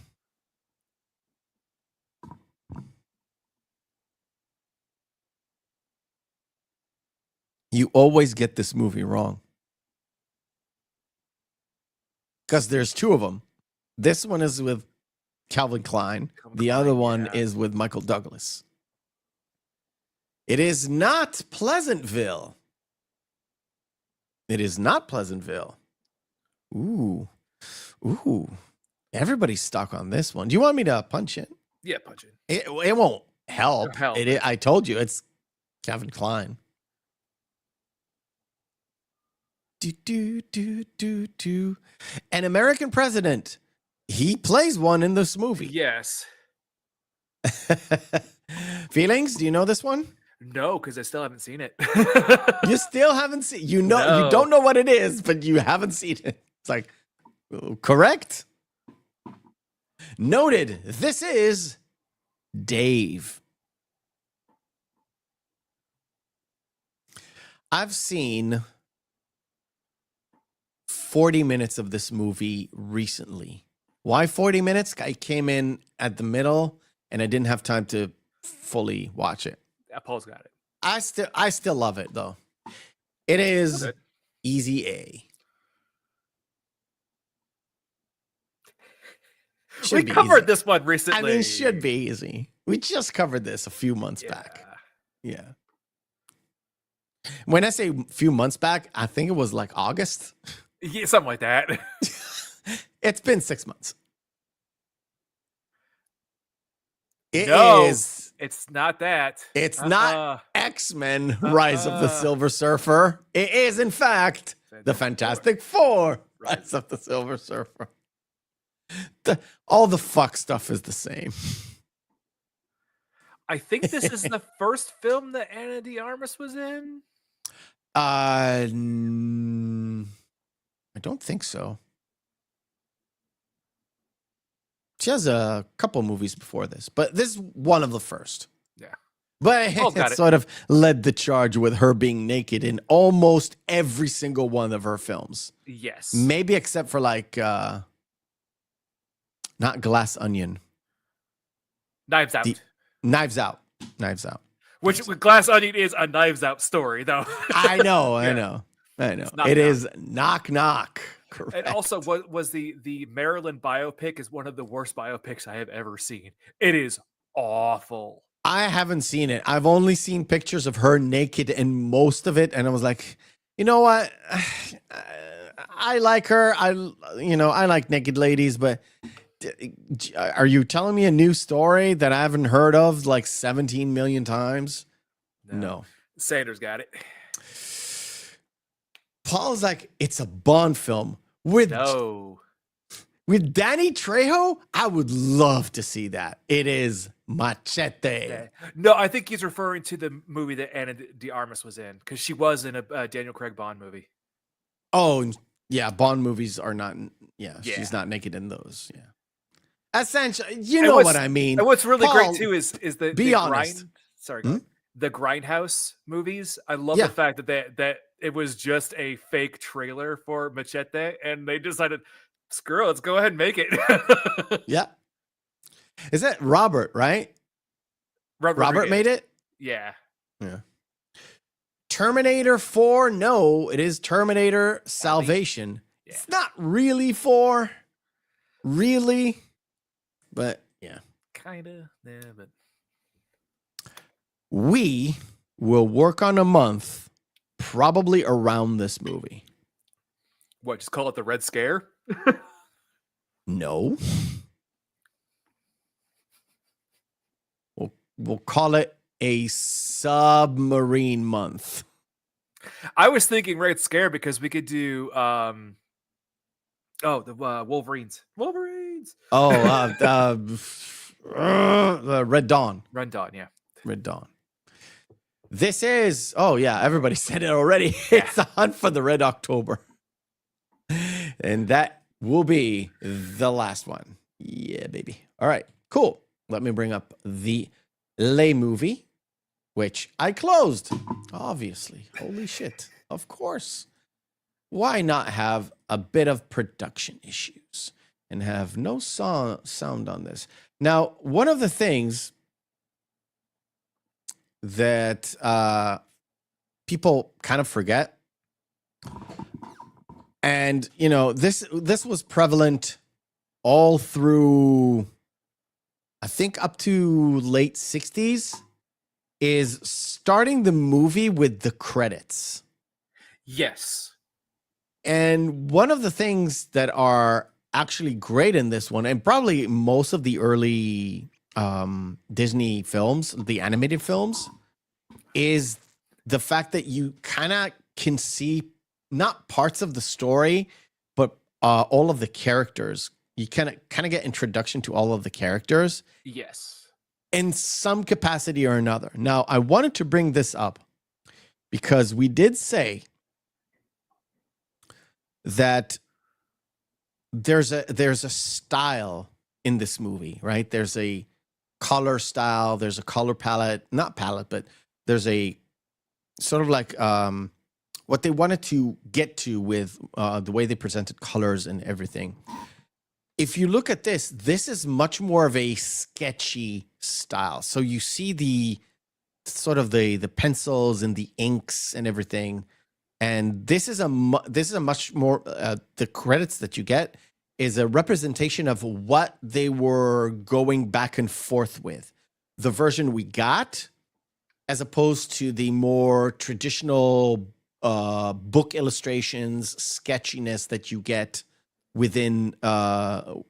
F: You always get this movie wrong. Because there's two of them. This one is with Calvin Klein. The other one is with Michael Douglas. It is not Pleasantville. It is not Pleasantville. Ooh. Everybody's stuck on this one. Do you want me to punch it?
J: Yeah, punch it.
F: It won't help. I told you, it's Calvin Klein. An American president. He plays one in this movie.
J: Yes.
F: Feelings? Do you know this one?
J: No, because I still haven't seen it.
F: You still haven't seen. You don't know what it is, but you haven't seen it. It's like, correct? Noted. This is Dave. I've seen 40 minutes of this movie recently. Why 40 minutes? I came in at the middle and I didn't have time to fully watch it.
J: Yeah, Paul's got it.
F: I still love it though. It is easy A.
J: We covered this one recently.
F: I mean, should be easy. We just covered this a few months back. Yeah. When I say a few months back, I think it was like August.
J: Yeah, something like that.
F: It's been 6 months. It's
J: not that.
F: It's not X-Men Rise of the Silver Surfer. It is, in fact, the Fantastic Four Rise of the Silver Surfer. All the fuck stuff is the same.
J: I think this is the first film that Ana de Armas was in.
F: I don't think so. She has a couple movies before this, but this is one of the first.
J: Yeah.
F: But it sort of led the charge with her being naked in almost every single one of her films.
J: Yes.
F: Maybe except for like, not Glass Onion.
J: Knives Out.
F: Knives Out. Knives Out.
J: Which Glass Onion is a Knives Out story, though.
F: I know. It is Knock Knock. Correct.
J: And also, was the Marilyn biopic is one of the worst biopics I have ever seen. It is awful.
F: I haven't seen it. I've only seen pictures of her naked in most of it, and I was like, you know what? I like her. I like naked ladies, but are you telling me a new story that I haven't heard of like 17 million times? No.
J: Sanders got it.
F: Paul's like, it's a Bond film with Danny Trejo. I would love to see that. It is Machete.
J: No, I think he's referring to the movie that Ana de Armas was in, because she was in a Daniel Craig Bond movie.
F: Oh, yeah. Bond movies are not. Yeah, she's not naked in those. Yeah. Essentially, you know what I mean.
J: And what's really
F: Paul,
J: great too is
F: be honest.
J: The Grindhouse movies. I love the fact that it was just a fake trailer for Machete, and they decided, screw it, let's go ahead and make it.
F: Yeah. Is that Robert, right? Robert made it?
J: Yeah.
F: Terminator 4? No, it is Terminator Salvation. Yeah. It's not really 4. Really? But yeah.
J: Kinda. Yeah, but
F: we will work on a month probably around this movie.
J: What, just call it the Red Scare?
F: No. We'll call it a submarine month.
J: I was thinking Red Scare because we could do the Wolverines.
F: Red Dawn.
J: Red Dawn, yeah.
F: Red Dawn. This is, everybody said it already. It's the Hunt for the Red October. And that will be the last one. Yeah, baby. All right, cool. Let me bring up the Lay movie, which I closed, obviously. Holy shit. Of course. Why not have a bit of production issues and have no sound on this? Now, one of the things that people kind of forget. And, this was prevalent all through, I think, up to late 60s, is starting the movie with the credits.
J: Yes.
F: And one of the things that are actually great in this one, and probably most of the early Disney films, the animated films, is the fact that you kind of can see not parts of the story, but all of the characters. You kind of get introduction to all of the characters.
J: Yes.
F: In some capacity or another. Now, I wanted to bring this up because we did say that there's a style in this movie, right? There's a color style, there's a color palette, not palette, but there's a sort of like what they wanted to get to with the way they presented colors and everything. If you look at this is much more of a sketchy style. So you see the sort of the pencils and the inks and everything. And this is a much more the credits that you get is a representation of what they were going back and forth with. The version we got, as opposed to the more traditional book illustrations, sketchiness that you get within what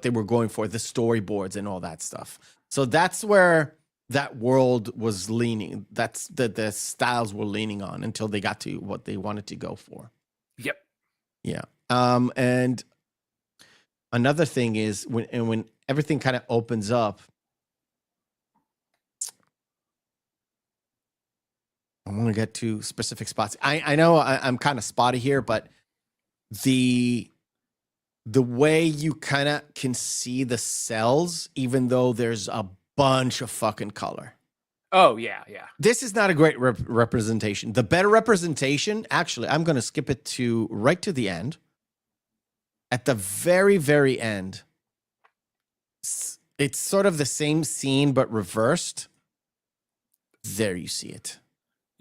F: they were going for, the storyboards and all that stuff. So that's where that world was leaning. That's the styles were leaning on until they got to what they wanted to go for.
J: Yep.
F: Yeah. And another thing is when everything kind of opens up, I want to get to specific spots. I know I'm kind of spotty here, but the way you kind of can see the cells, even though there's a bunch of fucking color.
J: Oh, yeah.
F: This is not a great representation. The better representation, actually, I'm going to skip it to right to the end. At the very, very end, it's sort of the same scene, but reversed. There you see it.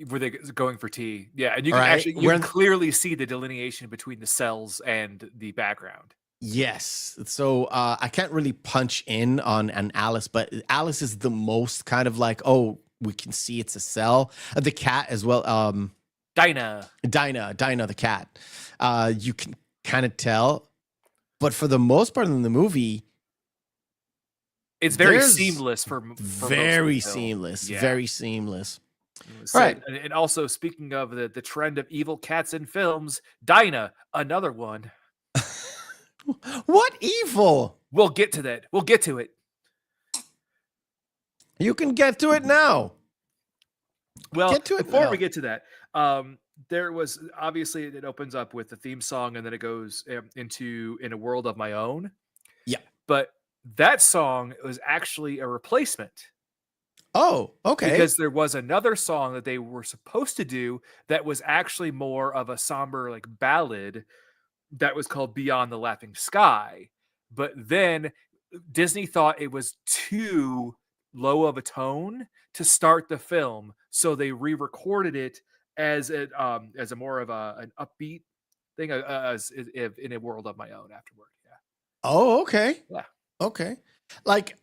J: Were they going for tea? Yeah, and you can you can clearly see the delineation between the cells and the background.
F: Yes. So I can't really punch in on an Alice, but Alice is the most kind of like, oh, we can see it's a cell. The cat as well.
J: Dinah
F: the cat. You can kind of tell. But for the most part in the movie,
J: it's very seamless for
F: very seamless. Yeah. Very seamless.
J: So, right. And also, speaking of the trend of evil cats in films, Dinah, another one.
F: What evil?
J: We'll get to that. We'll get to it.
F: You can get to it now.
J: Well, get to it before we get to that. There was obviously it opens up with the theme song and then it goes into In a World of My Own.
F: Yeah.
J: But that song was actually a replacement.
F: Oh, okay.
J: Because there was another song that they were supposed to do that was actually more of a somber like ballad that was called Beyond the Laughing Sky. But then Disney thought it was too low of a tone to start the film, so they re-recorded it as a more of an upbeat thing as In a World of My Own afterward. Yeah.
F: Oh, okay.
J: Yeah.
F: Okay. Like,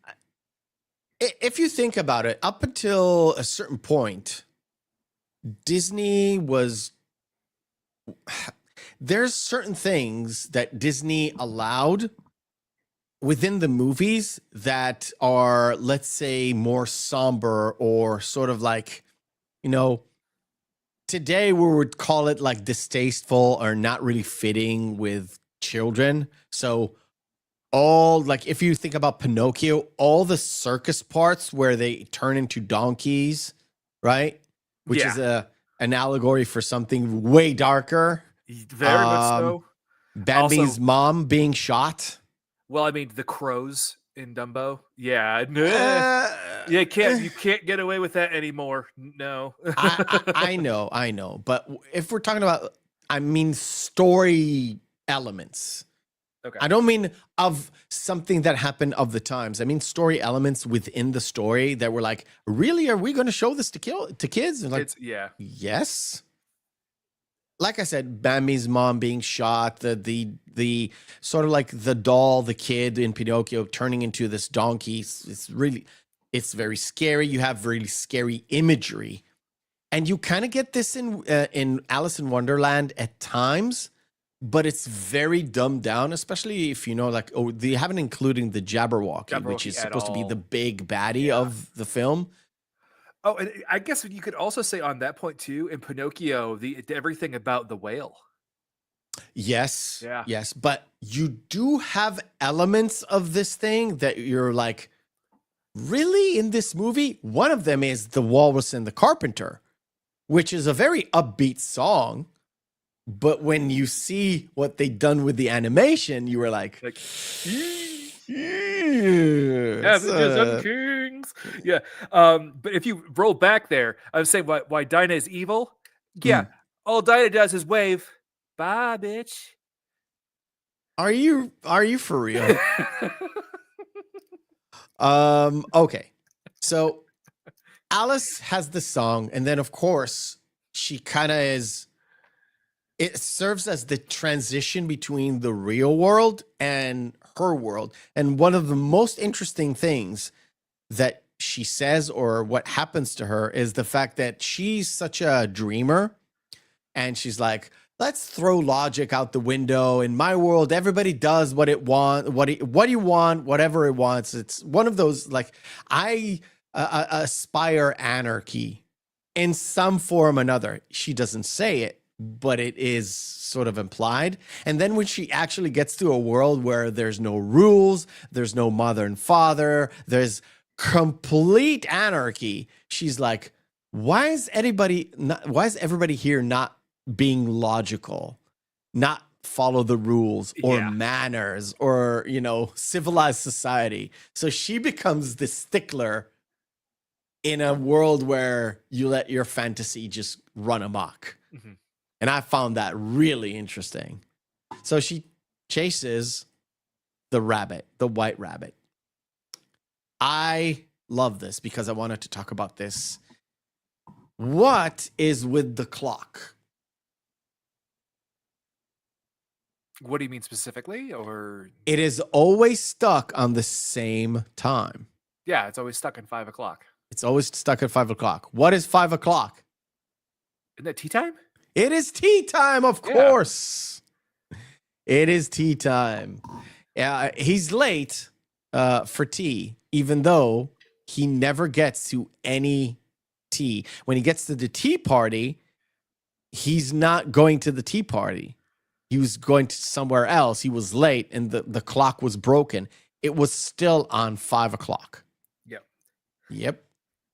F: if you think about it, up until a certain point, Disney was... There's certain things that Disney allowed within the movies that are, let's say, more somber or sort of like, today we would call it like distasteful or not really fitting with children. So all, like, if you think about Pinocchio, all the circus parts where they turn into donkeys, right? Which is an allegory for something way darker.
J: Very much so.
F: Bambi's mom being shot.
J: Well, I mean, the crows in Dumbo. Yeah. You can't get away with that anymore. No.
F: I know. But if we're talking about, story elements.
J: Okay.
F: I don't mean of something that happened of the times. I mean story elements within the story that were like, really, are we going to show this to kids? And like,
J: Yeah.
F: Yes. Like I said, Bambi's mom being shot, the sort of like the doll, the kid in Pinocchio turning into this donkey. It's very scary. You have really scary imagery, and you kind of get this in Alice in Wonderland at times, but it's very dumbed down, especially if you know, like, they haven't including the Jabberwocky, which is supposed to be the big baddie of the film.
J: Oh, and I guess you could also say on that point too, in Pinocchio, everything about the whale.
F: Yes.
J: Yeah.
F: Yes. But you do have elements of this thing that you're like, really, in this movie? One of them is The Walrus and the Carpenter, which is a very upbeat song. But when you see what they done with the animation, you were like
J: Kings. Yeah. But if you roll back there, I would say why Dinah is evil. Yeah. All Dinah does is wave. Bye, bitch.
F: Are you for real? Okay. So Alice has the song, and then of course she kind of it serves as the transition between the real world and her world. And one of the most interesting things that she says, or what happens to her, is the fact that she's such a dreamer. And she's like, let's throw logic out the window. In my world, everybody does what it wants, what you want, whatever it wants. It's one of those, like, I aspire anarchy in some form or another. She doesn't say it, but it is sort of implied. And then when she actually gets to a world where there's no rules, there's no mother and father, there's complete anarchy, she's like, why is everybody here not being logical, not follow the rules or manners or, you know, civilized society? So she becomes the stickler in a world where you let your fantasy just run amok. Mm-hmm. And I found that really interesting. So she chases the rabbit, the white rabbit. I love this because I wanted to talk about this. What is with the clock?
J: What do you mean specifically? Or
F: it is always stuck on the same time.
J: Yeah, it's always stuck at 5 o'clock.
F: It's always stuck at 5 o'clock. What is 5 o'clock?
J: Isn't that tea time?
F: It is tea time, of course. It is tea time. He's late for tea, even though he never gets to any tea. When he gets to the tea party, he's not going to the tea party. He was going to somewhere else. He was late, and the clock was broken. It was still on 5 o'clock. Yep.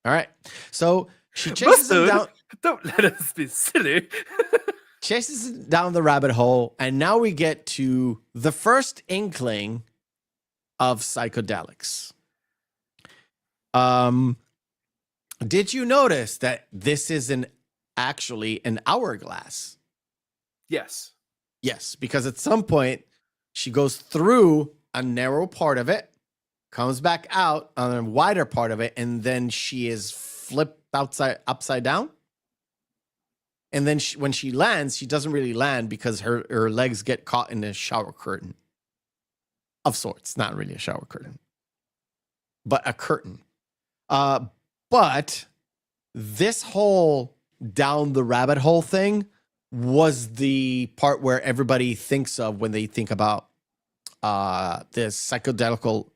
F: All right. So she chases him down.
J: Don't let us be silly.
F: Chases him down the rabbit hole, and now we get to the first inkling of psychedelics. Did you notice that this is actually an hourglass?
J: Yes.
F: Yes, because at some point she goes through a narrow part of it, comes back out on a wider part of it, and then she is flipped upside down. And then when she lands, she doesn't really land because her legs get caught in a shower curtain of sorts. Not really a shower curtain, but a curtain. But this whole down the rabbit hole thing was the part where everybody thinks of when they think about this psychedelical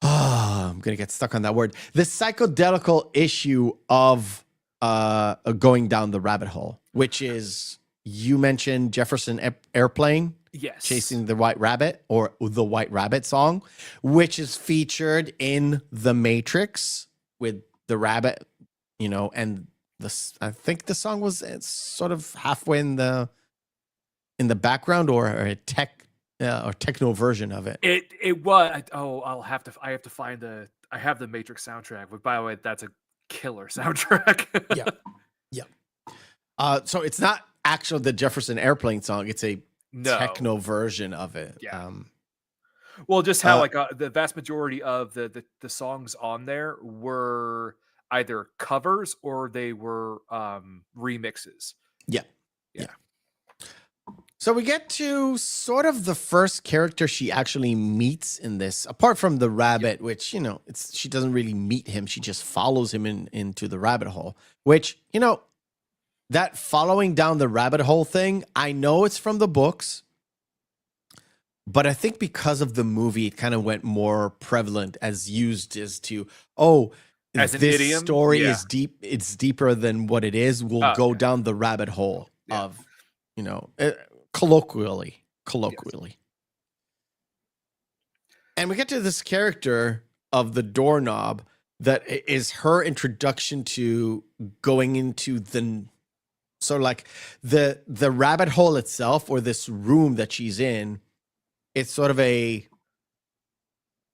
F: I'm going to get stuck on that word. The psychedelical issue of going down the rabbit hole, which is, you mentioned Jefferson Airplane.
J: Yes.
F: Chasing the White Rabbit, or the White Rabbit song, which is featured in The Matrix with the rabbit, you know, and I think the song was sort of halfway in the background, or a techno version of it.
J: It was. I have to find I have the Matrix soundtrack, but by the way, that's a killer soundtrack.
F: Yeah. So it's not actually the Jefferson Airplane song. It's a techno version of it.
J: Yeah. Well, just how the vast majority of the songs on there were either covers or they were remixes.
F: Yeah. So we get to sort of the first character she actually meets in this, apart from the rabbit, which, she doesn't really meet him. She just follows him into the rabbit hole, which, that following down the rabbit hole thing, I know it's from the books, but I think because of the movie, it kind of went more prevalent as used as to,
J: as an
F: this
J: idiom?
F: story is deep. It's deeper than what it is. We'll go down the rabbit hole of, colloquially. Yes. And we get to this character of the doorknob that is her introduction to going into the sort of like the rabbit hole itself, or this room that she's in. It's sort of a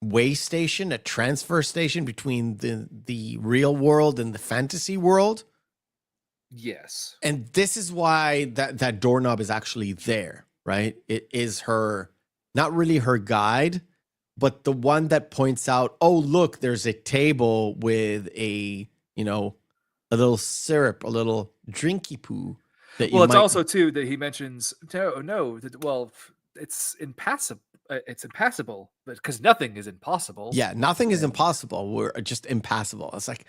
F: way station, a transfer station between the real world and the fantasy world.
J: Yes.
F: And this is why that doorknob is actually there, right? It is her, not really her guide, but the one that points out, oh, look, there's a table with a little syrup, a little drinky poo.
J: It's also too that he mentions, it's impassable. It's impassable, because nothing is impossible.
F: Yeah, nothing is impossible. We're just impassable. It's like,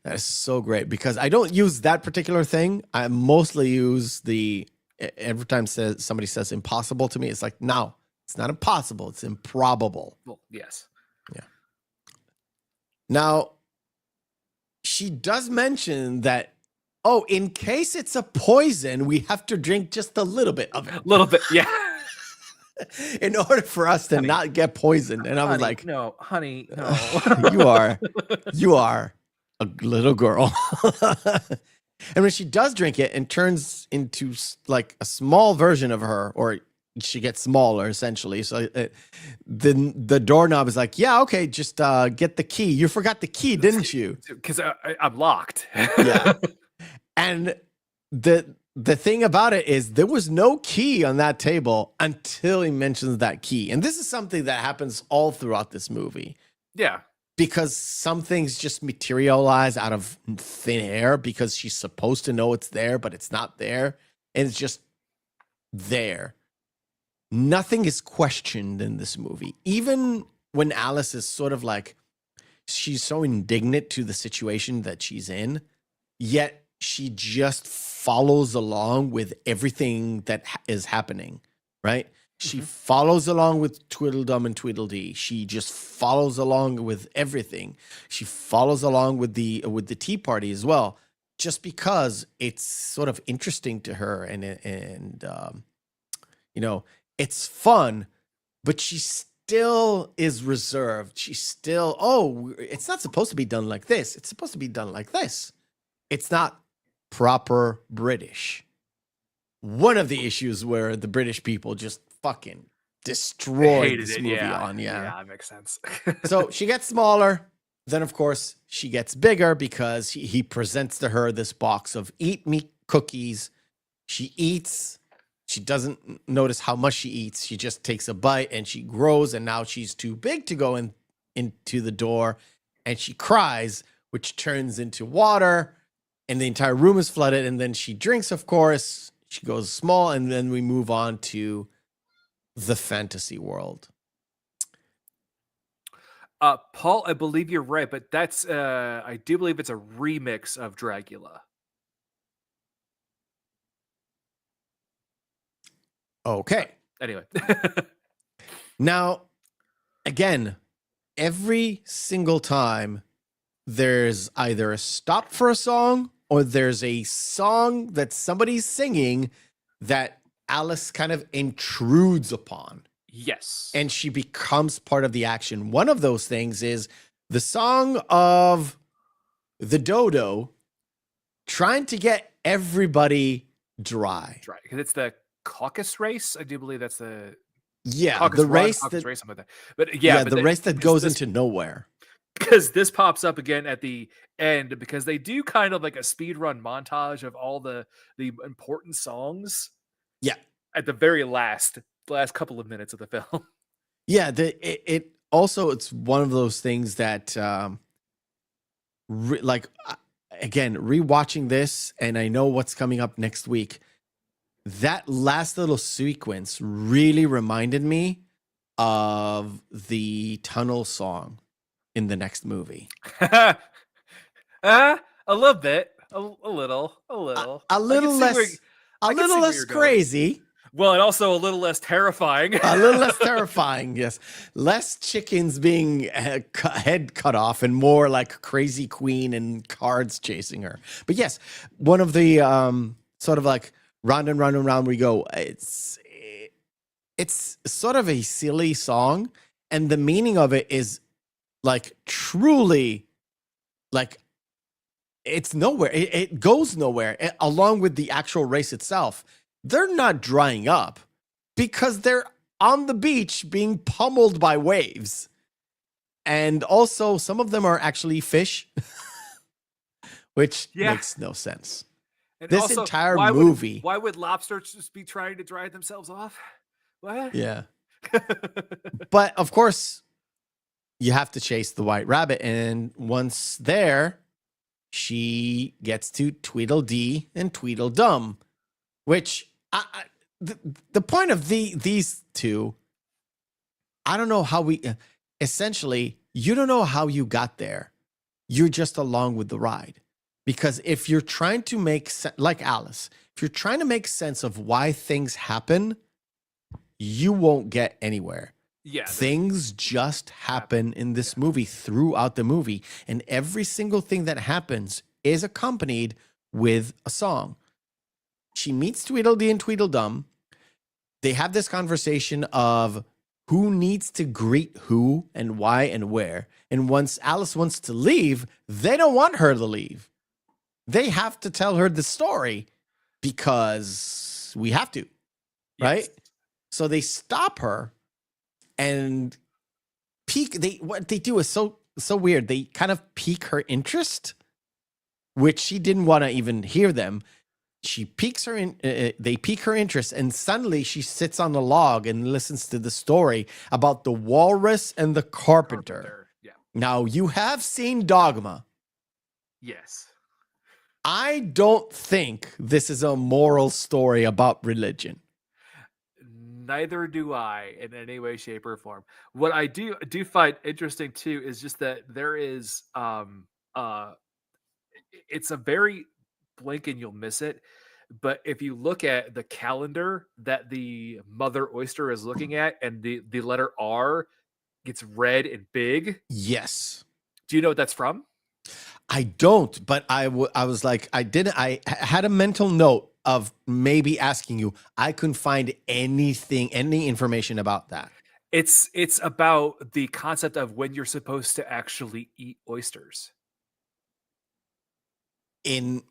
F: that is so great, because I don't use that particular thing. I mostly use every time somebody says impossible to me, it's like, no, it's not impossible. It's improbable.
J: Well, yes.
F: Yeah. Now, she does mention that, in case it's a poison, we have to drink just a little bit of it.
J: A little bit, yeah.
F: In order for us to not get poisoned. And I was like,
J: no, honey, no.
F: you are a little girl. And when she does drink it and turns into like a small version of her, or she gets smaller essentially. So the doorknob is like, yeah, okay, just get the key. You forgot the key, didn't you?
J: Because I'm locked.
F: Yeah. And the thing about it is there was no key on that table until he mentions that key. And this is something that happens all throughout this movie.
J: Yeah.
F: Because some things just materialize out of thin air because she's supposed to know it's there, but it's not there. And it's just there. Nothing is questioned in this movie. Even when Alice is sort of like, she's so indignant to the situation that she's in, yet she just follows along with everything that is happening, right? She follows along with Tweedledum and Tweedledee. She just follows along with everything. She follows along with the Tea Party as well, just because it's sort of interesting to her, and it's fun, but she still is reserved. She's still, it's not supposed to be done like this. It's supposed to be done like this. It's not proper British. One of the issues where the British people just fucking destroyed this movie on.
J: Yeah, that makes sense.
F: So she gets smaller. Then, of course, she gets bigger because he presents to her this box of eat me cookies. She eats. She doesn't notice how much she eats. She just takes a bite and she grows. And now she's too big to go into the door. And she cries, which turns into water. And the entire room is flooded. And then she drinks, of course. She goes small. And then we move on to the fantasy world.
J: Paul, I believe you're right, but that's I do believe it's a remix of Dracula.
F: Okay.
J: Anyway.
F: Now, again, every single time there's either a stop for a song or there's a song that somebody's singing that Alice kind of intrudes upon.
J: Yes.
F: And she becomes part of the action. One of those things is the song of the dodo trying to get everybody dry.
J: Because it's the caucus race. I do believe that's the
F: the race
J: something like that. But
F: the race that goes into nowhere.
J: Because this pops up again at the end, because they do kind of like a speed run montage of all the important songs.
F: Yeah.
J: at the very last couple of minutes of the film.
F: Yeah, it also, it's one of those things that again, rewatching this, and I know what's coming up next week. That last little sequence really reminded me of the tunnel song in the next movie.
J: A little bit, a little
F: a little less crazy.
J: Well, and also a little less terrifying.
F: A little less terrifying, yes. Less chickens being head cut off and more like crazy queen and cards chasing her. But yes, one of the sort of like round and round and round we go. It's sort of a silly song, and the meaning of it is like truly like it's nowhere. It goes nowhere along with the actual race itself. They're not drying up because they're on the beach being pummeled by waves. And also, some of them are actually fish, which makes no sense.
J: And
F: this
J: also,
F: entire movie.
J: Why would lobsters just be trying to dry themselves off? What?
F: Yeah. But of course, you have to chase the white rabbit. And once there, she gets to Tweedledee and Tweedledum, which the point of these two, I don't know how we essentially, you don't know how you got there. You're just along with the ride. Because if you're trying to make sense, like Alice, if you're trying to make sense of why things happen, you won't get anywhere.
J: Yeah,
F: things just happen in this movie throughout the movie. And every single thing that happens is accompanied with a song. She meets Tweedledee and Tweedledum. They have this conversation of who needs to greet who and why and where. And once Alice wants to leave, they don't want her to leave. They have to tell her the story because we have to, right? So they stop her and what they do is so weird. They kind of pique her interest, which she didn't want to even hear them. She piques her in. They pique her interest, and suddenly she sits on the log and listens to the story about the walrus and the carpenter.
J: Yeah.
F: Now you have seen Dogma.
J: Yes.
F: I don't think this is a moral story about religion.
J: Neither do I in any way, shape, or form. What I do find interesting too is just that there is it's a very blink and you'll miss it. But if you look at the calendar that the mother oyster is looking at, and the letter R gets red and big.
F: Yes.
J: Do you know what that's from?
F: I don't, but I was like, I had a mental note of maybe asking you. I couldn't find any information about that.
J: It's about the concept of when you're supposed to actually eat oysters.
F: In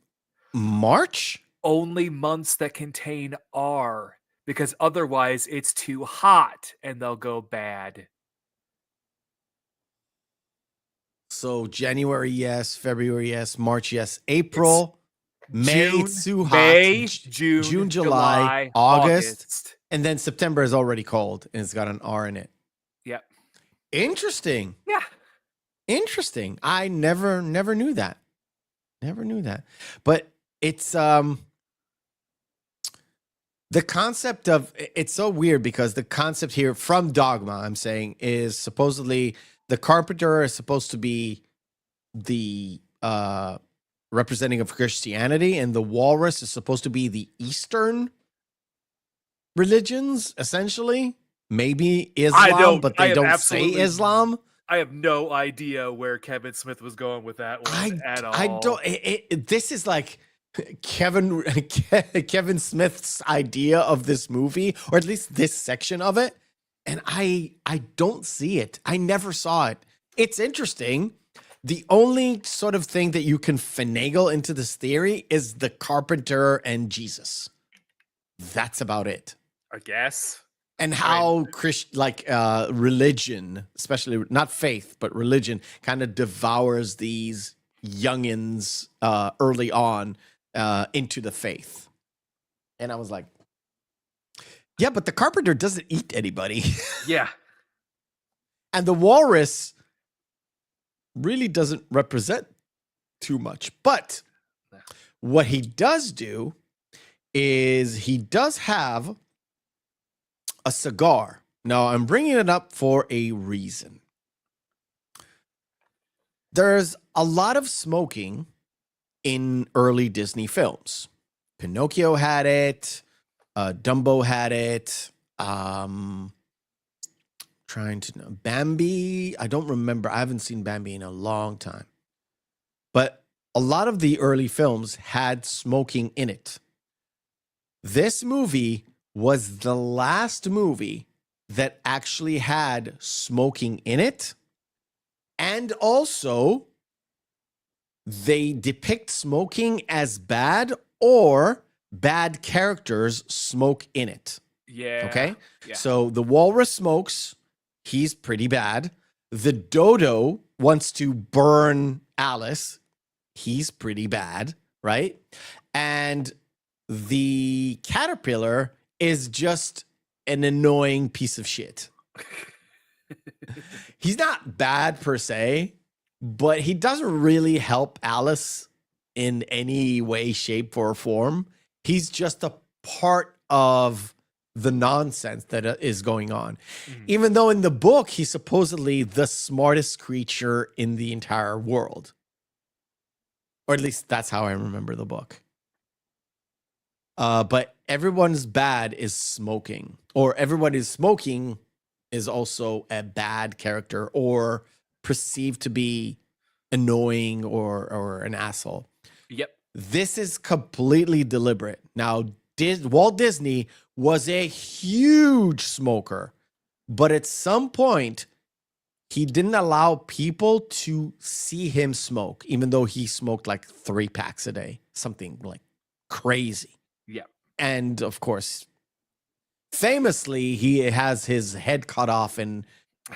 F: March?
J: Only months that contain R, because otherwise it's too hot and they'll go bad.
F: So January, yes. February, yes. March, yes. April, May, it's too hot.
J: May, June,
F: July, August. And then September is already cold, and it's got an R in it.
J: Yep.
F: Interesting.
J: Yeah.
F: Interesting. I never knew that. Never knew that. But it's the concept of, it's so weird because the concept here from Dogma, I'm saying, is supposedly the carpenter is supposed to be the representing of Christianity, and the walrus is supposed to be the Eastern religions, essentially. Maybe Islam, but they don't say Islam.
J: I have no idea where Kevin Smith was going with that one at all.
F: I don't. This is like Kevin Smith's idea of this movie, or at least this section of it, and I don't see it. I never saw it. It's interesting. The only sort of thing that you can finagle into this theory is the carpenter and Jesus. That's about it,
J: I guess.
F: And how religion, especially not faith, but religion, kind of devours these youngins early on into the faith. And I was like, Yeah, but the carpenter doesn't eat anybody.
J: Yeah.
F: And the walrus really doesn't represent too much. But what he does do is he does have a cigar. Now, I'm bringing it up for a reason. There's a lot of smoking in early Disney films. Pinocchio had it. Dumbo had it. Trying to know. Bambi, I don't remember. I haven't seen Bambi in a long time. But a lot of the early films had smoking in it. This movie was the last movie that actually had smoking in it. And also, they depict smoking as bad, or bad characters smoke in it.
J: Yeah.
F: Okay?
J: Yeah.
F: So the walrus smokes. He's pretty bad. The dodo wants to burn Alice. He's pretty bad, right? And the caterpillar is just an annoying piece of shit. He's not bad per se, but he doesn't really help Alice in any way, shape, or form. He's just a part of the nonsense that is going on. Even though in the book, he's supposedly the smartest creature in the entire world. Or at least that's how I remember the book. But everyone's bad is smoking. Or everyone is smoking is also a bad character or perceived to be annoying or an asshole.
J: Yep.
F: This is completely deliberate. Now, Walt Disney was a huge smoker, but at some point, he didn't allow people to see him smoke, even though he smoked like 3 packs a day, something like crazy.
J: Yeah.
F: And of course, famously, he has his head cut off and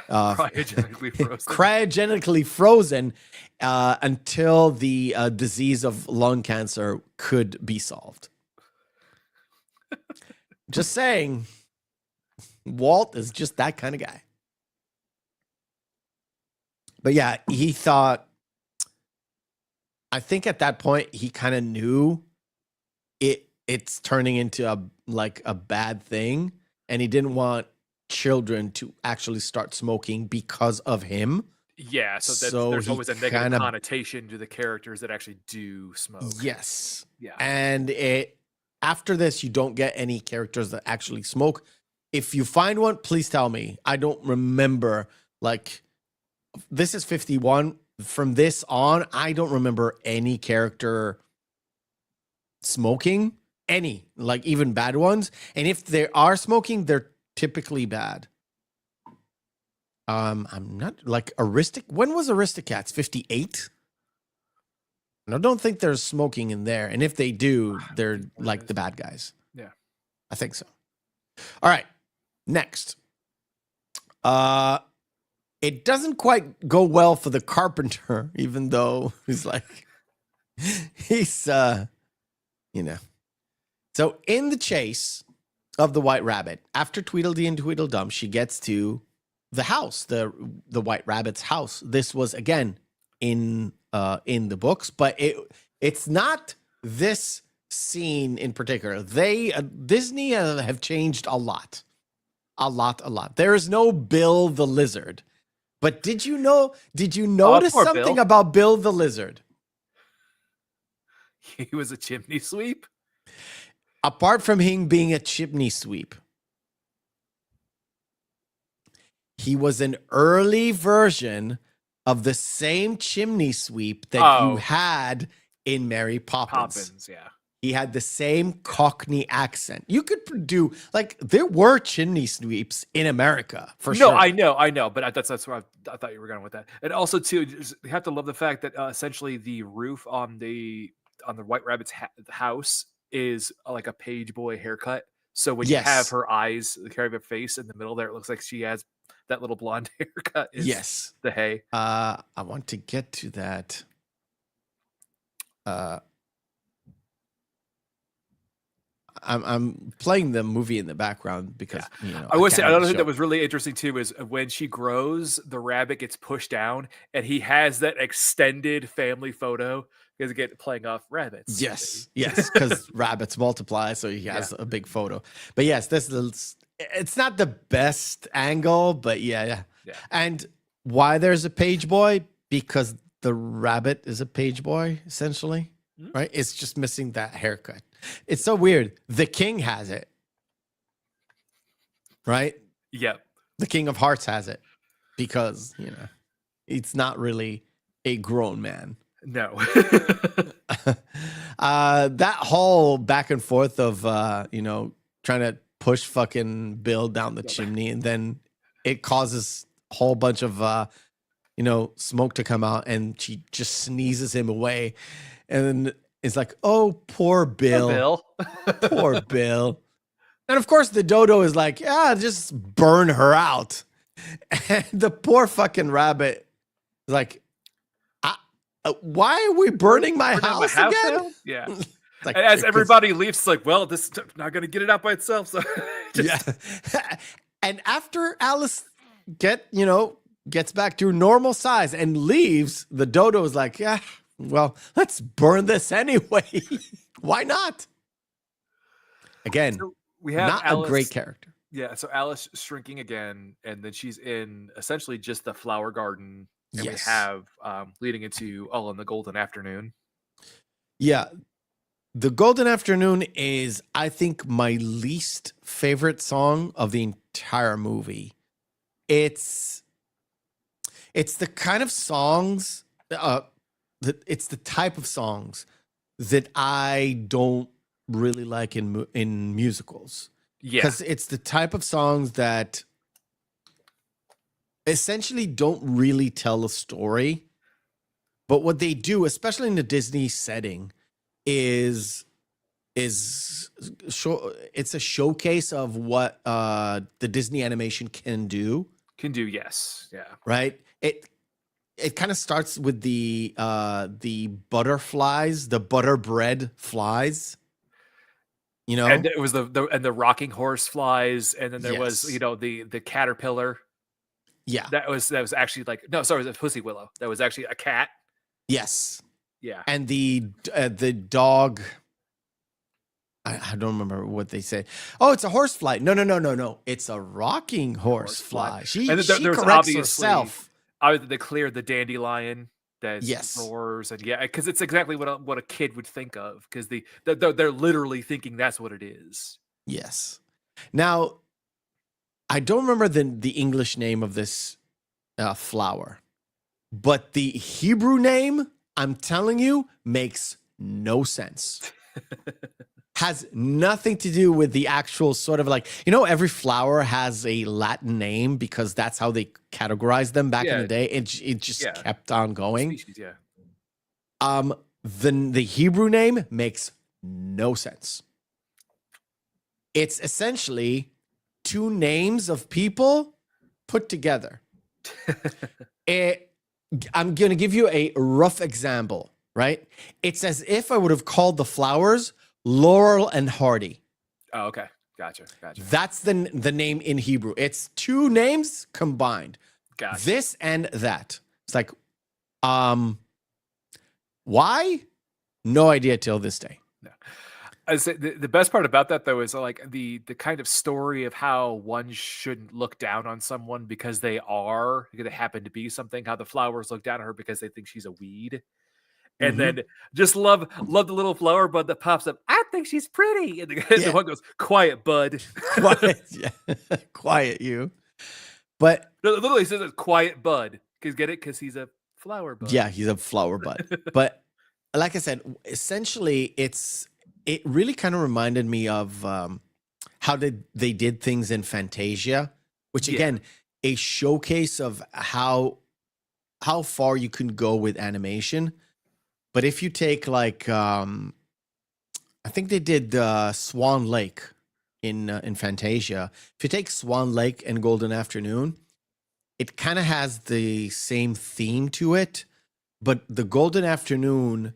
F: cryogenically frozen until the disease of lung cancer could be solved. Just saying, Walt is just that kind of guy. But yeah, he thought, I think at that point he kind of knew it's turning into a bad thing, and he didn't want children to actually start smoking because of him.
J: Yeah, so there's always a negative connotation to the characters that actually do smoke.
F: Yes.
J: Yeah.
F: And after this, you don't get any characters that actually smoke. If you find one, please tell me. I don't remember. Like, this is 51. From this on, I don't remember any character smoking. Any, like even bad ones. And if they are smoking, they're typically bad. I'm not like when was Aristocats? 58? I don't think there's smoking in there. And if they do, they're like the bad guys.
J: Yeah.
F: I think so. All right. Next. It doesn't quite go well for the carpenter, even though he's So in the chase of the White Rabbit, after Tweedledee and Tweedledum, she gets to the house, the White Rabbit's house. This was again in the books, but it's not this scene in particular. Disney have changed a lot. There is no Bill the Lizard. But did you notice something about Bill the Lizard?
J: He was a chimney sweep?
F: Apart from him being a chimney sweep, he was an early version of the same chimney sweep that you had in Mary Poppins.
J: Yeah.
F: He had the same Cockney accent. You could do, like, there were chimney sweeps in America, for sure.
J: No, I know, but that's where I thought you were going with that. And also, too, you have to love the fact that essentially the roof on the White Rabbit's house is like a page boy haircut. So when you have her eyes, the carry of her face in the middle there, it looks like she has that little blonde haircut.
F: Yes.
J: The hay.
F: I want to get to that. I'm playing the movie in the background because
J: I would say
F: can't
J: another
F: show.
J: thing that was really interesting too is when she grows, the rabbit gets pushed down, and he has that extended family photo because again playing off rabbits.
F: Yes, because rabbits multiply, so he has a big photo. But yes, it's not the best angle, but yeah. And why there's a page boy? Because the rabbit is a page boy, essentially, right? It's just missing that haircut. It's so weird. The king has it, right?
J: Yep.
F: The King of Hearts has it because, it's not really a grown man.
J: No.
F: That whole back and forth of, trying to push fucking Bill down the chimney, and then it causes a whole bunch of, smoke to come out, and she just sneezes him away. And then it's like, oh, poor Bill. Poor Bill. And of course, the dodo is like, just burn her out. And the poor fucking rabbit is like, why are we burning my house again?
J: Now? Yeah.
F: Like,
J: and as everybody leaves, it's like, well, this is not going to get it out by itself. So
F: And after Alice gets back to normal size and leaves, the dodo is like, well, let's burn this anyway. Why not? Again,
J: so we have
F: not
J: Alice,
F: a great character.
J: Yeah, so Alice shrinking again, and then she's in essentially just the flower garden. And we have leading into All in the Golden Afternoon.
F: Yeah. The Golden Afternoon is, I think, my least favorite song of the entire movie. It's the kind of songs, it's the type of songs that I don't really like in musicals.
J: Yeah.
F: Because it's the type of songs that essentially don't really tell a story. But what they do, especially in the Disney setting, is it's a showcase of what the Disney animation can do.
J: Yes. Yeah.
F: Right? It kind of starts with the butterflies, the butterbread flies.
J: And it was the rocking horse flies, and then there was the caterpillar.
F: Yeah.
J: That was actually like, no, sorry, it was a pussy willow. That was actually a cat.
F: Yes.
J: Yeah.
F: And the dog, I don't remember what they say. Oh, it's a horsefly. No. It's a rocking horsefly. She corrects herself.
J: They cleared the dandelion that roars, and because it's exactly what a kid would think of, because they're literally thinking that's what it is.
F: Yes. Now, I don't remember the English name of this flower, but the Hebrew name, I'm telling you, makes no sense. Has nothing to do with the actual sort of like, every flower has a Latin name because that's how they categorized them back in the day. It just kept on going.
J: Species,
F: The Hebrew name makes no sense. It's essentially two names of people put together. I'm going to give you a rough example, right? It's as if I would have called the flowers Laurel and Hardy.
J: Oh, okay. Gotcha.
F: That's the name in Hebrew. It's two names combined.
J: Gotcha.
F: This and that. It's like, why? No idea till this day.
J: No. I say the best part about that though is like the kind of story of how one shouldn't look down on someone because they happen to be something. How the flowers look down on her because they think she's a weed. And then just love the little flower bud that pops up. I think she's pretty. And the one goes, quiet, bud.
F: Quiet, quiet you. But
J: no, literally says it's quiet, bud. Get it? Because he's a flower bud.
F: Yeah, he's a flower bud. But like I said, essentially, it really kind of reminded me of how they did things in Fantasia, which again, a showcase of how far you can go with animation. But if you take like, I think they did Swan Lake in Fantasia. If you take Swan Lake and Golden Afternoon, it kind of has the same theme to it. But the Golden Afternoon,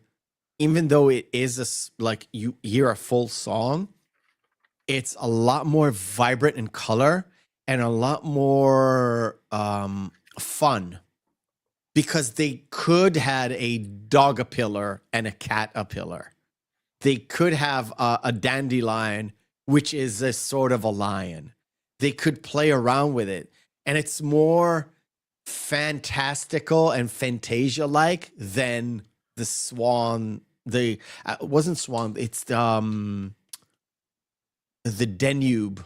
F: even though it is like you hear a full song, it's a lot more vibrant in color and a lot more fun, because they could had a dog-a-pillar and a cat-a-pillar. They could have a dandelion, which is a sort of a lion. They could play around with it, and it's more fantastical and Fantasia-like than the swan. The it wasn't swan. It's the Danube.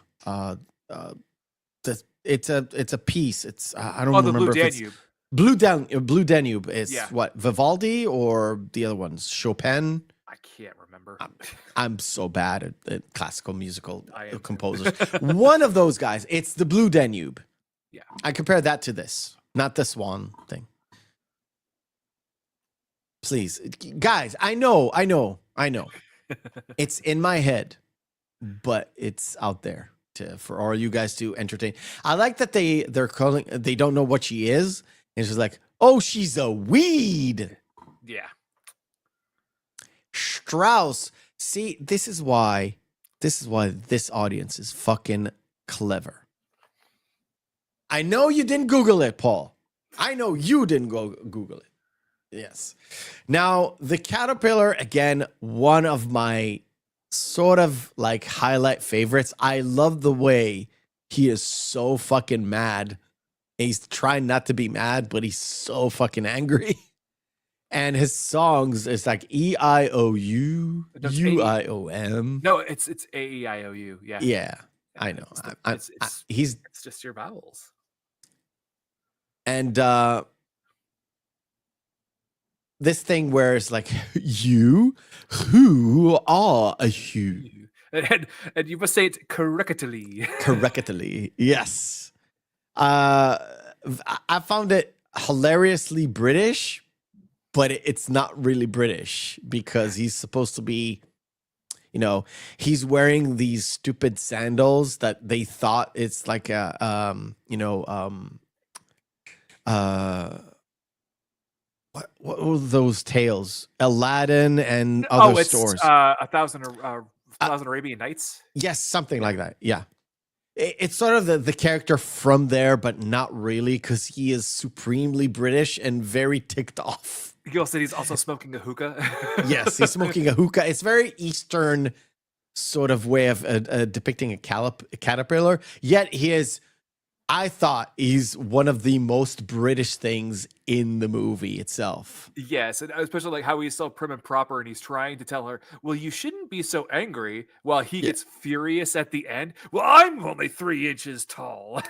F: It's a piece. It's I don't remember.
J: The Blue
F: if
J: Danube.
F: Blue Danube is what, Vivaldi or the other ones? Chopin?
J: I can't remember.
F: I'm so bad at classical musical composers. One of those guys. It's the Blue Danube.
J: Yeah.
F: I compare that to this, not the Swan thing. Please, guys, I know. It's in my head, but it's out there for all you guys to entertain. I like that they don't know what she is. And she's like, oh, she's a weed.
J: Yeah.
F: Strauss. See, this is why this audience is fucking clever. I know you didn't Google it, Paul. I know you didn't go Google it. Yes. Now, the caterpillar, again, one of my sort of like highlight favorites. I love the way he is so fucking mad. He's trying not to be mad, but he's so fucking angry. And his songs is like E-I-O-U, U-I-O-M.
J: No, it's A-E-I-O-U. Yeah.
F: Yeah, I know.
J: It's just your vowels.
F: And this thing where it's like, you, who are you?
J: And you must say it correctly.
F: Correctly, yes. I found it hilariously British, but it's not really British because he's supposed to be, he's wearing these stupid sandals that they thought it's like a, what were those tales? Aladdin and other stores.
J: 1,000 Arabian Nights.
F: Yes, something like that. Yeah. It's sort of the character from there, but not really, because he is supremely British and very ticked off.
J: Gil said he's also smoking a hookah.
F: Yes, he's smoking a hookah. It's very Eastern sort of way of depicting a caterpillar. Yet I thought he's one of the most British things in the movie itself.
J: Yes, and especially like how he's so prim and proper, and he's trying to tell her, well, you shouldn't be so angry, while he gets furious at the end. Well, I'm only 3 inches tall.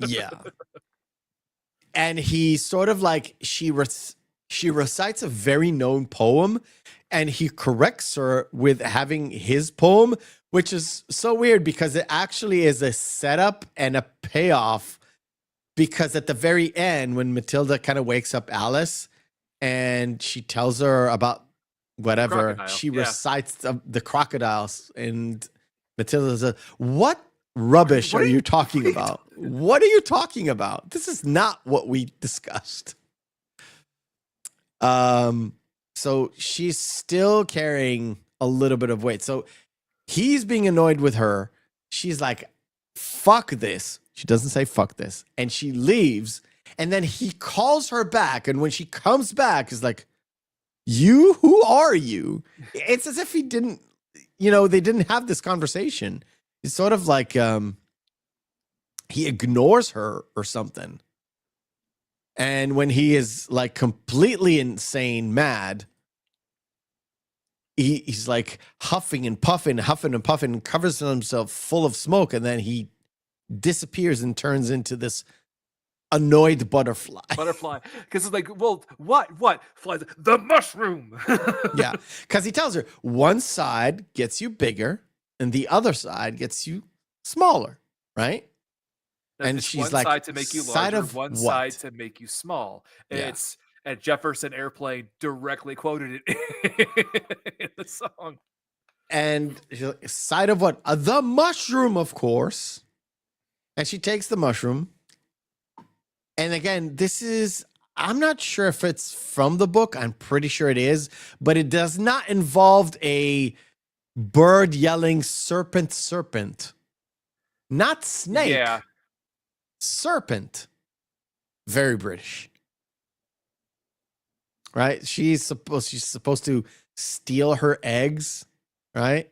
F: Yeah. And he sort of like, she recites a very known poem, and he corrects her with having his poem, which is so weird because it actually is a setup and a payoff. Because at the very end, when Matilda kind of wakes up Alice and she tells her about whatever, she recites the crocodiles, and Matilda says, what rubbish are you talking about? What are you talking about? This is not what we discussed. So she's still carrying a little bit of weight. So he's being annoyed with her. She's like, fuck this. She doesn't say fuck this. And she leaves. And then he calls her back. And when she comes back, he's like, you? Who are you? It's as if he didn't, they didn't have this conversation. It's sort of like he ignores her or something. And when he is like completely insane, mad, he's like huffing and puffing, covers himself full of smoke, and then he disappears and turns into this annoyed butterfly.
J: Because it's like, well, what? Flies, the mushroom.
F: Yeah, because he tells her one side gets you bigger and the other side gets you smaller, right? And
J: it's
F: she's
J: one
F: like,
J: side to make you larger, one side to make you small. And and Jefferson Airplane directly quoted it in the song.
F: And she's like, side of what? The mushroom, of course. And she takes the mushroom. And again, I'm not sure if it's from the book. I'm pretty sure it is. But it does not involve a bird yelling serpent, serpent. Not snake.
J: Yeah.
F: Serpent. Very British. Right? She's supposed to steal her eggs, right?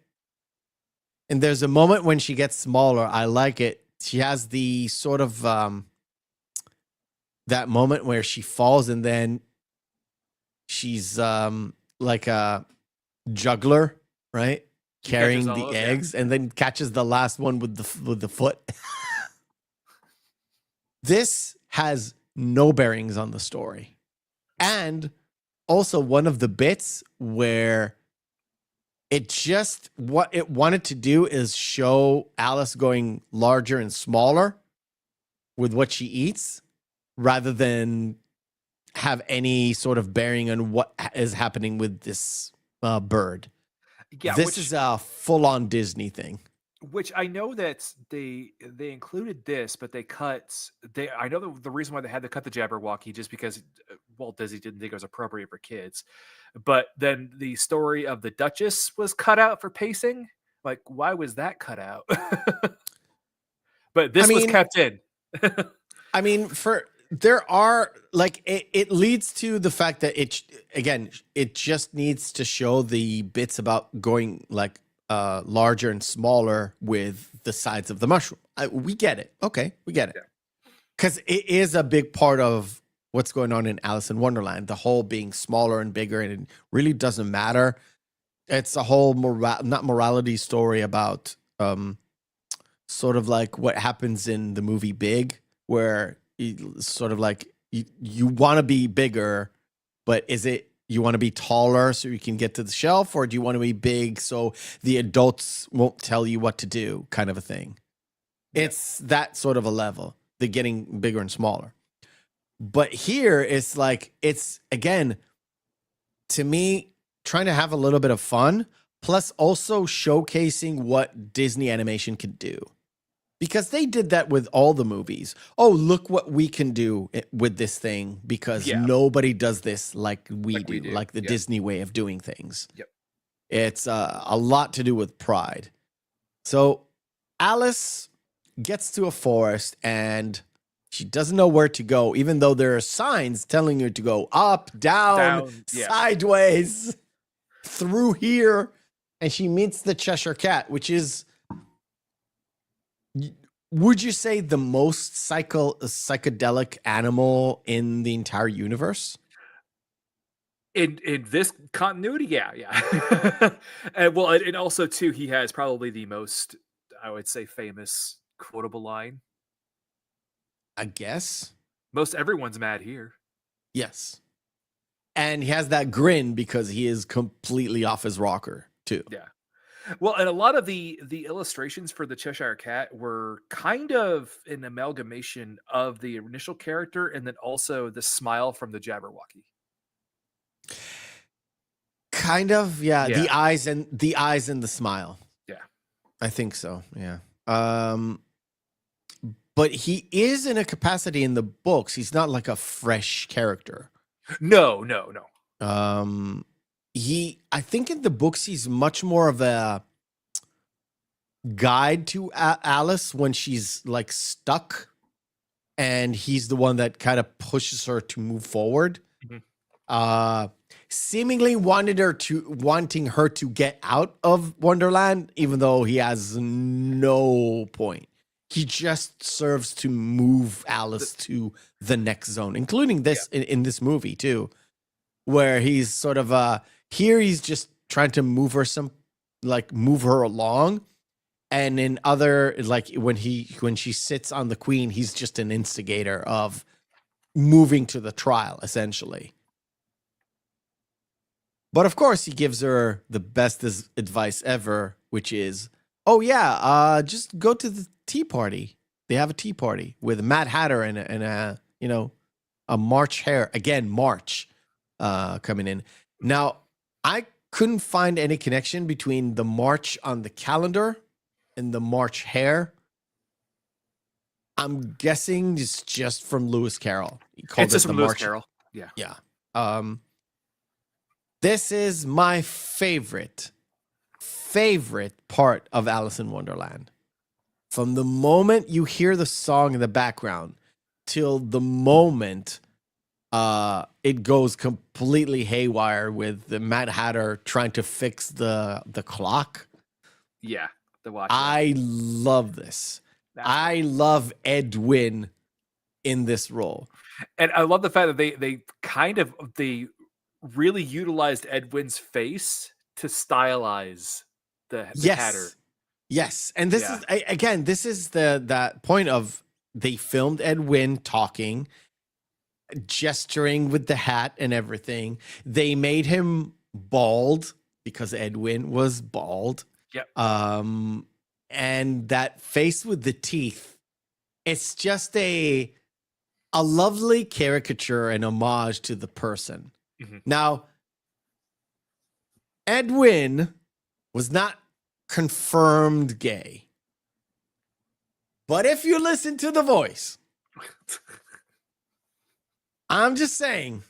F: And there's a moment when she gets smaller. I like it. She has the sort of that moment where she falls and then she's like a juggler, right? Carrying the eggs and then catches the last one with the foot. This has no bearings on the story. And also one of the bits where what it wanted to do is show Alice going larger and smaller with what she eats rather than have any sort of bearing on what is happening with this bird.
J: Yeah,
F: this is a full-on Disney thing.
J: Which I know that they included this, but I know the reason why they had to cut the Jabberwocky just because Walt Disney didn't think it was appropriate for kids. But then the story of the Duchess was cut out for pacing. Like, why was that cut out? But this was kept in.
F: I mean, there are like it leads to the fact that it just needs to show the bits about going like larger and smaller with the sides of the mushroom. We get it. Okay, we get it. Because it is a big part of what's going on in Alice in Wonderland, the whole being smaller and bigger, and it really doesn't matter. It's a whole not morality story about sort of like what happens in the movie Big, where sort of like you want to be bigger, but is it you want to be taller so you can get to the shelf, or do you want to be big so the adults won't tell you what to do, kind of a thing? Yeah. It's that sort of a level, the getting bigger and smaller. But here it's like, it's again, to me, trying to have a little bit of fun, plus also showcasing what Disney animation can do. Because they did that with all the movies. Oh, look what we can do with this thing, because nobody does this like we do, like the Disney way of doing things.
J: Yep.
F: It's a lot to do with pride. So Alice gets to a forest and she doesn't know where to go, even though there are signs telling her to go up, down, sideways, through here. And she meets the Cheshire Cat, which is, would you say, the most psychedelic animal in the entire universe?
J: In this continuity, yeah. And also too, he has probably the most, I would say, famous quotable line.
F: I guess.
J: Most everyone's mad here.
F: Yes. And he has that grin because he is completely off his rocker too.
J: Yeah. Well, and a lot of the illustrations for the Cheshire Cat were kind of an amalgamation of the initial character and then also the smile from the Jabberwocky.
F: Kind of, yeah. The eyes and the smile.
J: Yeah.
F: I think so. Yeah. But he is in a capacity in the books. He's not like a fresh character.
J: No.
F: I think in the books, he's much more of a guide to Alice when she's like stuck, and he's the one that kind of pushes her to move forward. Mm-hmm. Seemingly wanting her to get out of Wonderland, even though he has no point. He just serves to move Alice to the next zone, including this in this movie too, where he's sort of here he's just trying to move her along, and in other, like when she sits on the Queen, he's just an instigator of moving to the trial essentially. But of course, he gives her the best advice ever, which is, just go to the tea party. They have a tea party with a Mad Hatter and a March Hare. Again, March coming in. Now, I couldn't find any connection between the March on the calendar and the March Hare. I'm guessing it's just from Lewis Carroll. He called
J: it's just from Lewis Carroll. Yeah.
F: Yeah. This is my favorite favorite part of Alice in Wonderland. From the moment you hear the song in the background till the moment it goes completely haywire with the Mad Hatter trying to fix the clock.
J: Yeah, the watch.
F: I love this. I love Ed Wynn in this role.
J: And I love the fact that they really utilized Ed Wynn's face to stylize the Hatter.
F: Yes. And this is again, this is that point of they filmed Ed Wynn talking, gesturing with the hat and everything. They made him bald because Ed Wynn was bald.
J: Yep.
F: And that face with the teeth, it's just a lovely caricature and homage to the person.
J: Mm-hmm.
F: Now, Ed Wynn was not confirmed gay. But if you listen to the voice, I'm just saying,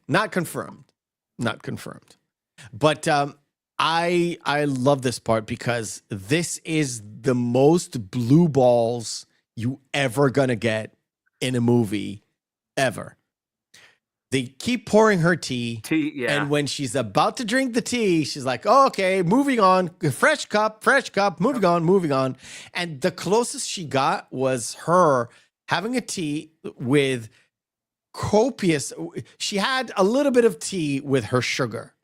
F: not confirmed. But I love this part because this is the most blue balls you ever gonna get in a movie ever. They keep pouring her tea, and when she's about to drink the tea, she's like, oh, okay, moving on, fresh cup, moving on. And the closest she got was her having a tea with she had a little bit of tea with her sugar,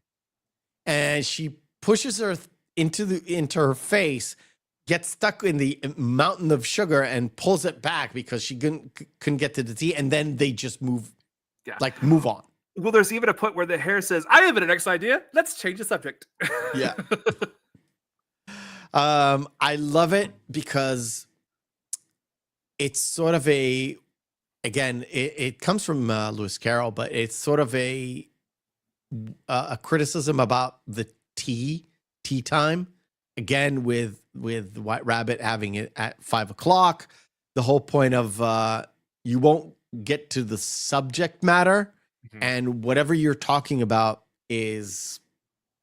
F: and she pushes her into her face, gets stuck in the mountain of sugar and pulls it back because she couldn't get to the tea, and then they just move on.
J: Well, there's even a point where the hair says, I have an next idea. Let's change the subject.
F: Yeah. I love it because it's sort of it comes from Lewis Carroll, but it's sort of a criticism about the tea time. Again, with White Rabbit having it at 5:00, the whole point of you won't get to the subject matter, and whatever you're talking about is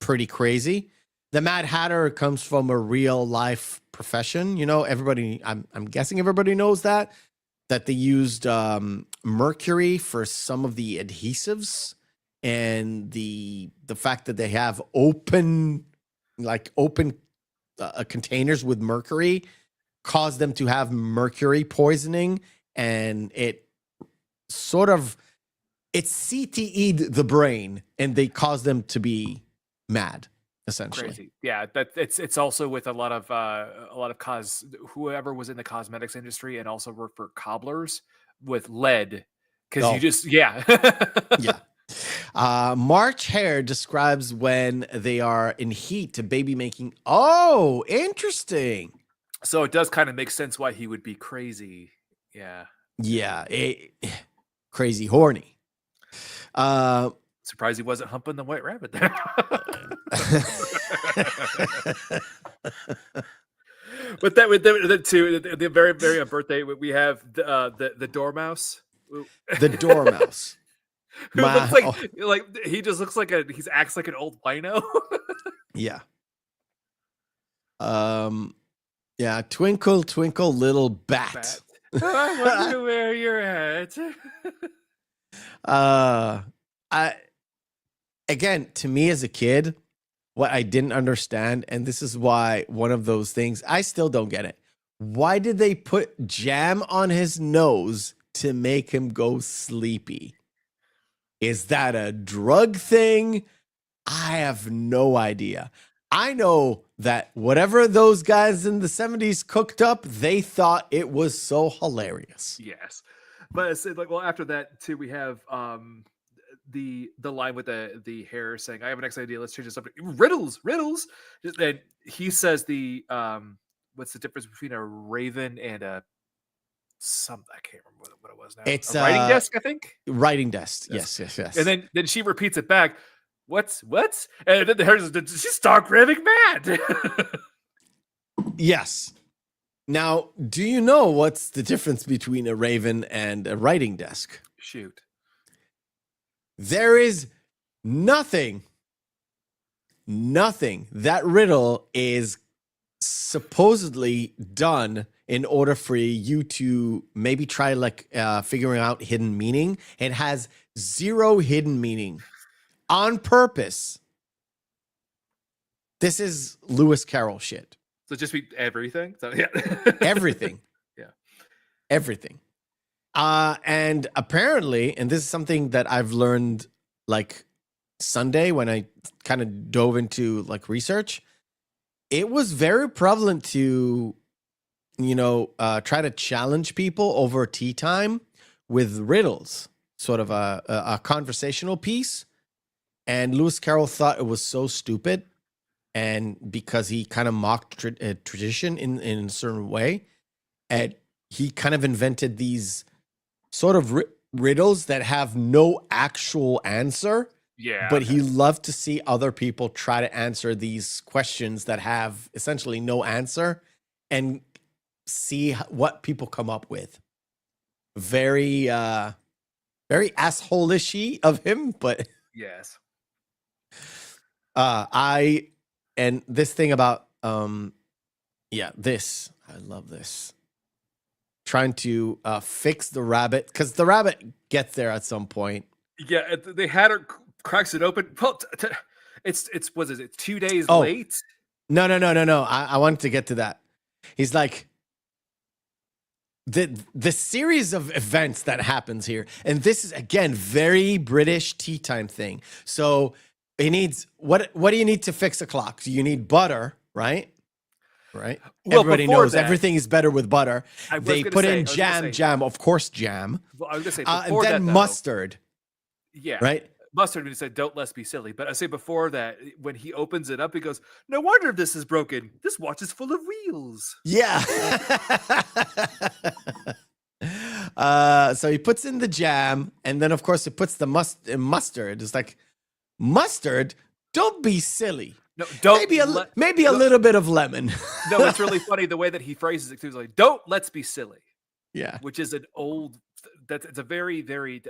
F: pretty crazy. The Mad Hatter comes from a real life profession. You know, I'm guessing everybody knows that they used mercury for some of the adhesives, and the fact that they have open containers with mercury caused them to have mercury poisoning, and it CTE'd the brain, and they caused them to be mad, essentially.
J: Crazy. Yeah, it's also with a lot of whoever was in the cosmetics industry and also worked for cobblers with lead, because
F: Yeah. March Hare describes when they are in heat to baby making. Oh, interesting.
J: So it does kind of make sense why he would be crazy. Yeah.
F: Yeah. Crazy horny.
J: Surprised he wasn't humping the White Rabbit there. But that with the very very birthday, we have the dormouse.
F: The dormouse.
J: Who looks like he just looks like he acts like an old wino.
F: Yeah. Yeah. Twinkle, twinkle, little bat.
J: I wonder where you're at.
F: Again, to me as a kid, what I didn't understand, and this is why one of those things, I still don't get it. Why did they put jam on his nose to make him go sleepy? Is that a drug thing? I have no idea. I know that whatever those guys in the 70s cooked up, they thought it was so hilarious.
J: Yes. But it's like, well, after that too, we have the line with the hair saying, I have an next idea, let's change the subject. Riddles. And he says what's the difference between a raven and I can't remember what it was now.
F: It's
J: a writing desk, I think.
F: Writing desk. Yes.
J: And then she repeats it back. What? And then the hair says, did she start raving mad?
F: Yes. Now, do you know what's the difference between a raven and a writing desk?
J: Shoot.
F: There is nothing Nothing. That riddle is supposedly done in order for you to maybe try like figuring out hidden meaning. It has zero hidden meaning on purpose. This is Lewis Carroll shit.
J: So just be everything. So yeah,
F: Everything.
J: Yeah,
F: Everything. And apparently, and this is something that I've learned like Sunday when I kind of dove into like research, it was very prevalent to, try to challenge people over tea time with riddles, sort of a conversational piece. And Lewis Carroll thought it was so stupid. And because he kind of mocked tradition in a certain way, and he kind of invented these sort of riddles that have no actual answer.
J: yeah.
F: But he loved to see other people try to answer these questions that have essentially no answer and see what people come up with. Very, very asshole-ishy of him, but
J: Yes.
F: And this thing about this, I love this. Trying to fix the rabbit, because the rabbit gets there at some point.
J: Yeah, they had her cracks it open. Well, it's 2 days late.
F: No. I wanted to get to that. He's like, the series of events that happens here, and this is again very British tea time thing. So he needs what do you need to fix a clock? You need butter, right? Right.
J: Well,
F: everybody
J: before
F: knows
J: that-
F: everything is better with butter.
J: I was
F: They
J: gonna
F: put
J: say-
F: in
J: I was gonna say-
F: jam, of course, jam.
J: Well, I was gonna say
F: And
J: before
F: then
J: that, though,
F: mustard,
J: Yeah,
F: right?
J: Mustard. When he said, "Don't let's be silly," but I say before that, when he opens it up, he goes, "No wonder if this is broken. This watch is full of wheels."
F: Yeah. So he puts in the jam, and then of course he puts the mustard. It's like, mustard, don't be silly.
J: No, don't.
F: Maybe a little bit of lemon.
J: No, it's really funny the way that he phrases it too. He's like, "Don't let's be silly,"
F: Yeah.
J: which is an old. It's a very, very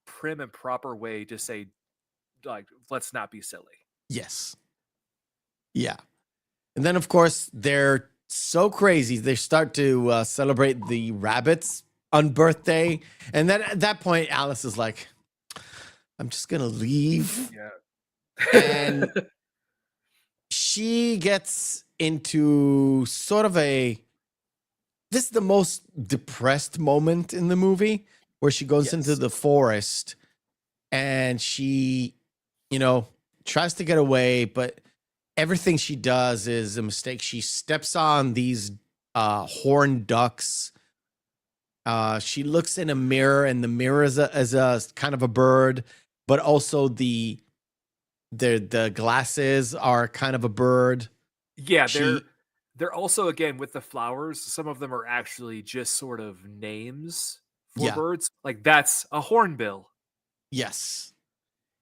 J: prim and proper way to say, like, let's not be silly.
F: Yes. Yeah. And then of course they're so crazy. They start to celebrate the rabbit's on birthday. And then at that point, Alice is like, I'm just going to leave.
J: Yeah.
F: And she gets into sort of this is the most depressed moment in the movie, where she goes into the forest and she, tries to get away, but everything she does is a mistake. She steps on these horned ducks. She looks in a mirror, and the mirror is a kind of a bird, but also the glasses are kind of a bird.
J: Yeah, they're also, again, with the flowers, some of them are actually just sort of names for birds. Like, that's a hornbill.
F: Yes.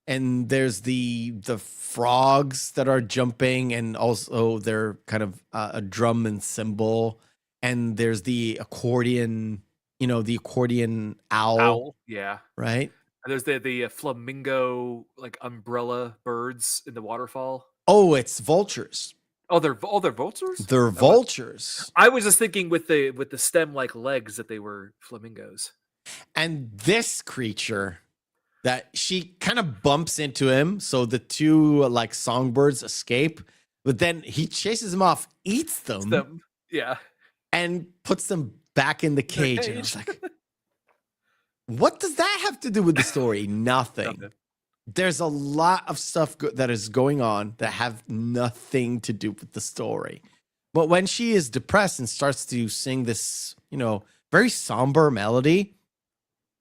F: And there's the frogs that are jumping, and also they're kind of a drum and cymbal. And there's the accordion, the accordion owl.
J: Yeah.
F: Right?
J: And there's the flamingo, like, umbrella birds in the waterfall.
F: Oh, it's vultures.
J: Oh, they're vultures?
F: They're vultures.
J: I was just thinking with the stem-like legs that they were flamingos.
F: And this creature that she kind of bumps into him, so the two like songbirds escape, but then he chases them off, eats them,
J: Yeah.
F: and puts them back in the cage. And I was like, what does that have to do with the story? Nothing. There's a lot of stuff that is going on that have nothing to do with the story. But when she is depressed and starts to sing this, very somber melody,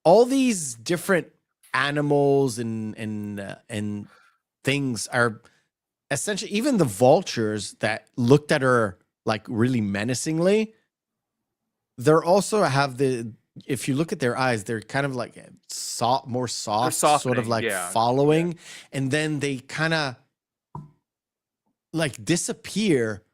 F: all these different animals and things are essentially, even the vultures that looked at her like really menacingly, they're also have if you look at their eyes, they're kind of like more soft, sort of like following. Yeah. And then they kind of like disappear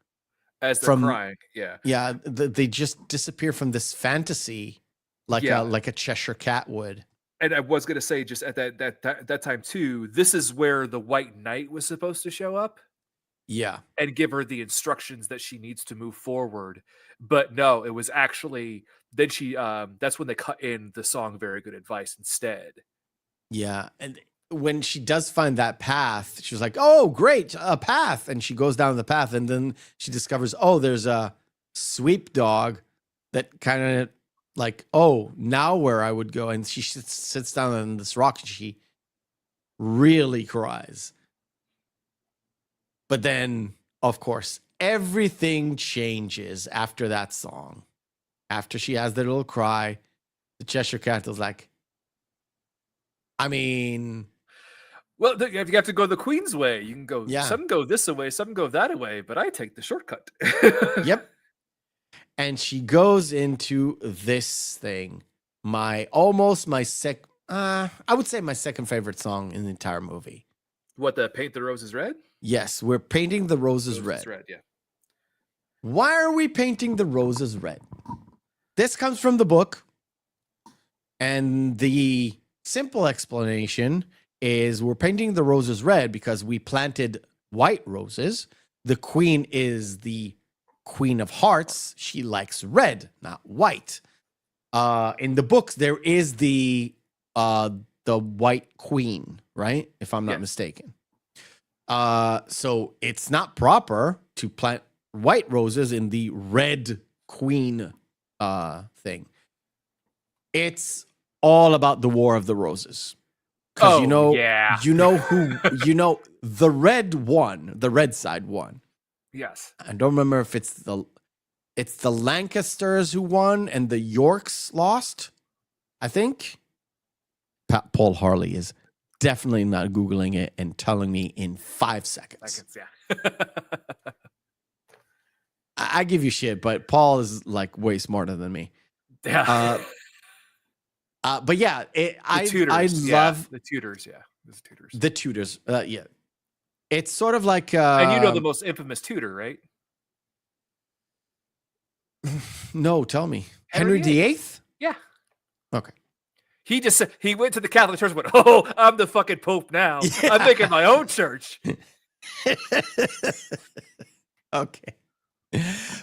J: as they're crying. Yeah.
F: Yeah. They just disappear from this fantasy like a Cheshire cat would.
J: And I was going to say, just at that time too, this is where the White Knight was supposed to show up.
F: Yeah.
J: and give her the instructions that she needs to move forward. But no, it was actually then she that's when they cut in the song Very Good Advice instead.
F: Yeah. And when she does find that path, she was like, oh, great, a path. And she goes down the path, and then she discovers, oh, there's a sweep dog that kind of like, oh, now where I would go. And she sits down on this rock and she really cries. But then, of course, everything changes after that song. After she has the little cry, the Cheshire Cat is like, I mean...
J: Well, you have to go the Queen's way. You can go,
F: Yeah.
J: some go this way, some go that way, but I take the shortcut.
F: Yep. And she goes into this thing. I would say my second favorite song in the entire movie.
J: What, the Paint the Roses Red?
F: Yes, we're painting the roses red.
J: Yeah.
F: Why are we painting the roses red? This comes from the book. And the simple explanation is we're painting the roses red because we planted white roses. The queen is the Queen of Hearts. She likes red, not white. In the books, there is the White Queen, right? If I'm not mistaken. So it's not proper to plant white roses in the Red Queen thing. It's all about the War of the Roses. Because the red side won.
J: Yes.
F: I don't remember if it's the Lancasters who won and the Yorks lost, I think. Paul Harley is definitely not Googling it and telling me in 5 seconds.
J: Yeah.
F: I give you shit, but Paul is like way smarter than me.
J: Yeah.
F: But yeah, I love
J: the Tudors. Yeah,
F: the Tudors. Yeah, it's sort of like
J: and you know the most infamous Tudor, right?
F: No, tell me. Henry VIII?
J: Yeah.
F: Okay.
J: He went to the Catholic Church and went, oh, I'm the fucking Pope now. Yeah. I'm making my own church.
F: Okay.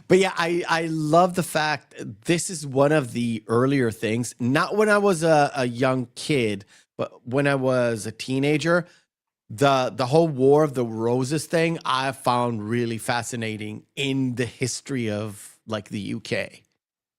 F: But yeah, I love the fact this is one of the earlier things, not when I was a young kid, but when I was a teenager, the whole War of the Roses thing I found really fascinating in the history of like the UK,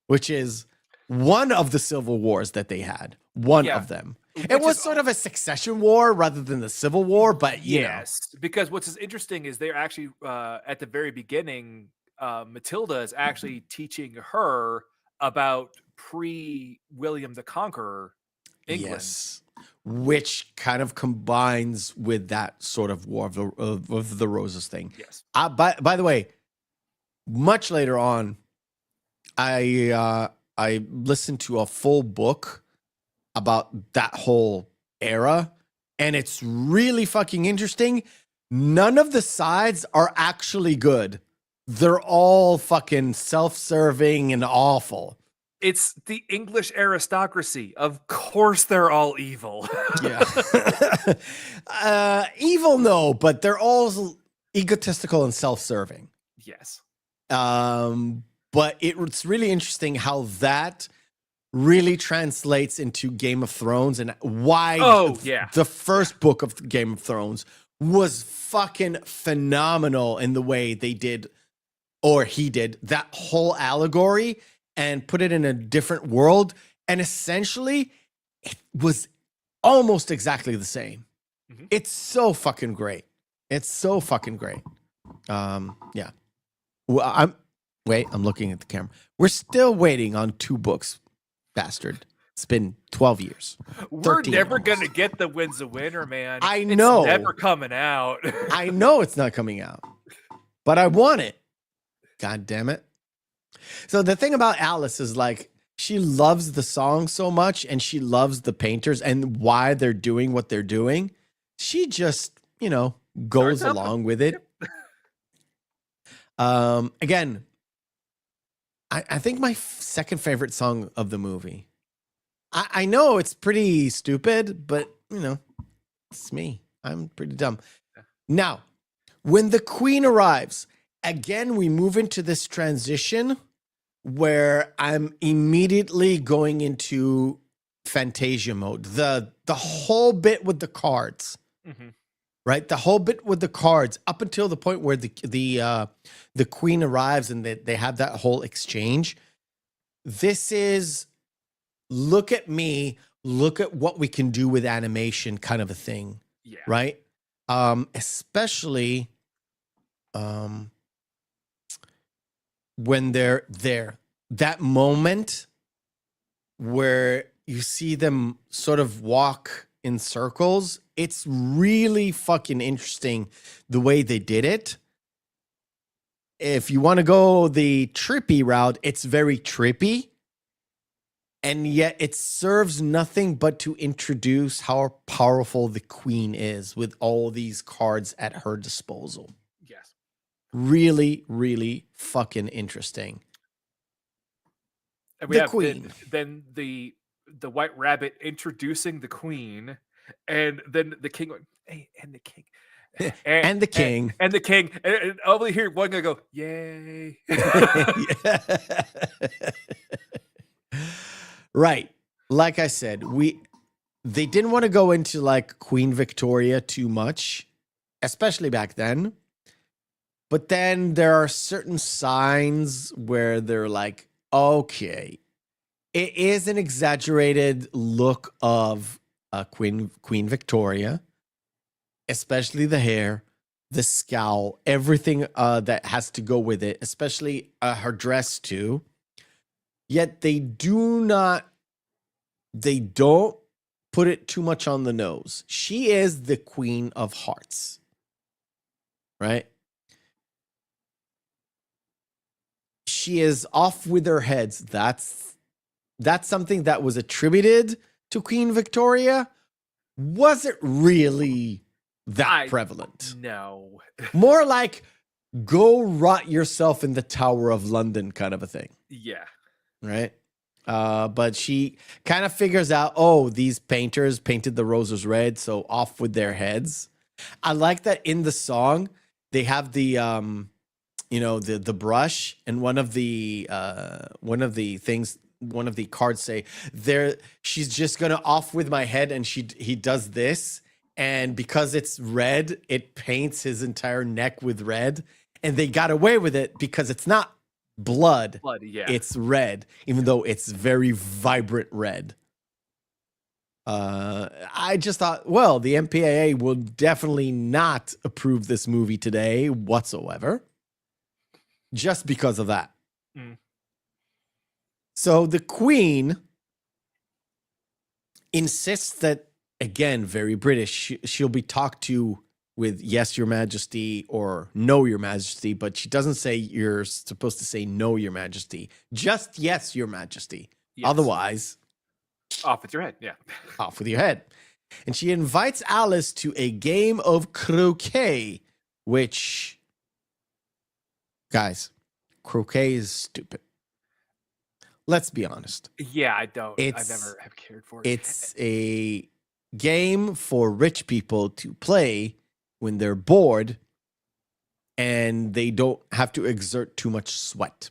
F: which is one of the civil wars that they had. One of them. It was sort of a succession war rather than the civil war, but
J: yes, because what's interesting is they're actually at the very beginning, Matilda is actually teaching her about pre-William the Conqueror England.
F: Yes. Which kind of combines with that sort of War of the Roses thing.
J: Yes.
F: By the way, much later on, I listened to a full book about that whole era, and it's really fucking interesting. None of the sides are actually good. They're all fucking self-serving and awful.
J: It's the English aristocracy. Of course they're all evil.
F: Yeah. Evil, no, but they're all egotistical and self-serving.
J: Yes.
F: But it's really interesting how that really translates into Game of Thrones and why the first book of Game of Thrones was fucking phenomenal in the way they did, or he did, that whole allegory and put it in a different world. And essentially, it was almost exactly the same. Mm-hmm. It's so fucking great. It's so fucking great. Yeah. Well, I'm looking at the camera. We're still waiting on 2 books, bastard. It's been 12 years.
J: We're never going to get the Winds of Winter, man.
F: I know.
J: It's never coming out.
F: I know it's not coming out, but I want it. God damn it. So the thing about Alice is like, she loves the song so much and she loves the painters and why they're doing what they're doing. She just, goes along with it. Again, I think my second favorite song of the movie. I know it's pretty stupid, but it's me. I'm pretty dumb. Now, When the queen arrives, again, we move into this transition where I'm immediately going into Fantasia mode. The whole bit with the cards, right? The whole bit with the cards up until the point where the queen arrives and they have that whole exchange. This is look at me, look at what we can do with animation kind of a thing, right? Especially when they're there, that moment where you see them sort of walk in circles, it's really fucking interesting the way they did it. If you want to go the trippy route, it's very trippy, and yet it serves nothing but to introduce how powerful the queen is with all these cards at her disposal.
J: Yes.
F: Really, really fucking interesting.
J: And we
F: The
J: have
F: queen.
J: then the White Rabbit introducing the queen, and then the king going, hey, and the king.
F: And the king.
J: And the king. And I only hear one guy go, yay.
F: Right. Like I said, they didn't want to go into like Queen Victoria too much, especially back then. But then there are certain signs where they're like, okay, it is an exaggerated look of Queen Victoria, especially the hair, the scowl, everything that has to go with it, especially her dress too. Yet they don't put it too much on the nose. She is the Queen of Hearts, right? She is off with her heads. That's something that was attributed to Queen Victoria. Was it really that prevalent?
J: No.
F: More like go rot yourself in the Tower of London kind of a thing.
J: Yeah.
F: Right? But she kind of figures out, oh, these painters painted the roses red, so off with their heads. I like that in the song, they have the the brush, and one of the cards say she's just gonna off with my head, and he does this, and because it's red, it paints his entire neck with red, and they got away with it because it's not blood,
J: yeah.
F: It's red, even though it's very vibrant red. I just thought, well, the MPAA will definitely not approve this movie today whatsoever, just because of that. So the queen insists that, again, very British, she'll be talked to with yes, your majesty, or no, your majesty, but she doesn't say you're supposed to say no, your majesty. Just yes, your majesty. Yes. Otherwise,
J: off with your head. Yeah.
F: Off with your head. And she invites Alice to a game of croquet, which, guys, croquet is stupid. Let's be honest.
J: Yeah, I never have cared for it.
F: It's a game for rich people to play when they're bored and they don't have to exert too much sweat.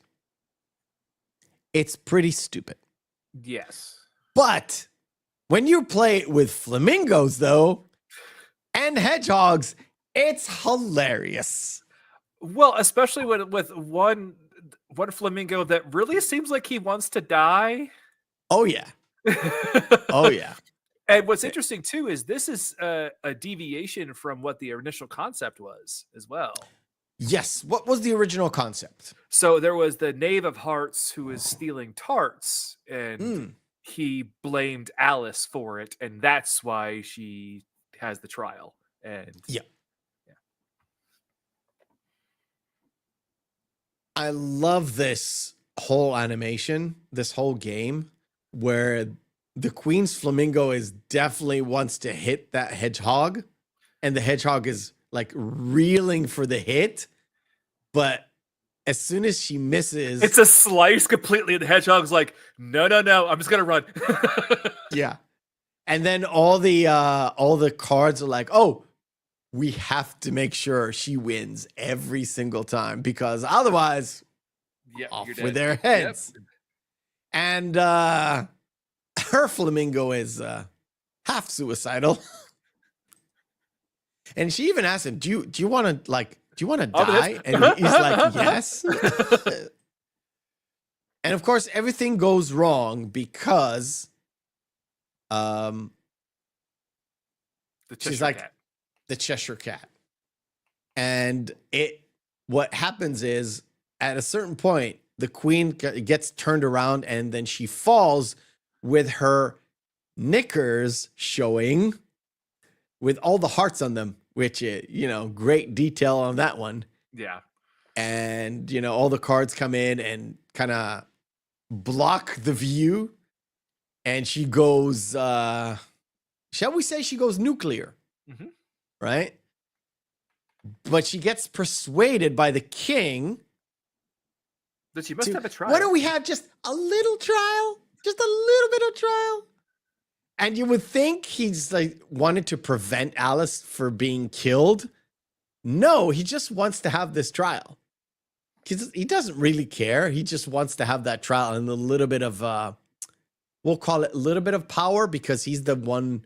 F: It's pretty stupid.
J: Yes.
F: But when you play it with flamingos, though, and hedgehogs, it's hilarious.
J: Well, especially with one flamingo that really seems like he wants to die.
F: Oh, yeah. Oh, yeah.
J: And what's interesting, too, is this is a deviation from what the initial concept was as well.
F: Yes. What was the original concept?
J: So there was the Knave of Hearts who is stealing tarts, and he blamed Alice for it, and that's why she has the trial. And
F: yeah. I love this whole animation, this whole game, where the Queen's flamingo definitely wants to hit that hedgehog, and the hedgehog is like reeling for the hit, but as soon as she misses,
J: it's a slice completely, and the hedgehog's like, no, I'm just gonna run.
F: Yeah. And then all the cards are like, oh, we have to make sure she wins every single time because otherwise, off with their heads. Yep. And her flamingo is half suicidal. And she even asked him, do you want to die? And he's like, yes. And of course, everything goes wrong because she's like cat. The Cheshire Cat. And what happens is at a certain point, the queen gets turned around and then she falls with her knickers showing with all the hearts on them, which, great detail on that one.
J: Yeah.
F: And, all the cards come in and kind of block the view. And she goes, shall we say she goes nuclear? Mm-hmm. Right? But she gets persuaded by the king
J: that she must have a trial.
F: Why don't we have just a little trial? Just a little bit of trial? And you would think he's like wanted to prevent Alice for being killed. No, he just wants to have this trial. He doesn't really care. He just wants to have that trial and a little bit of, we'll call it a little bit of power because he's the one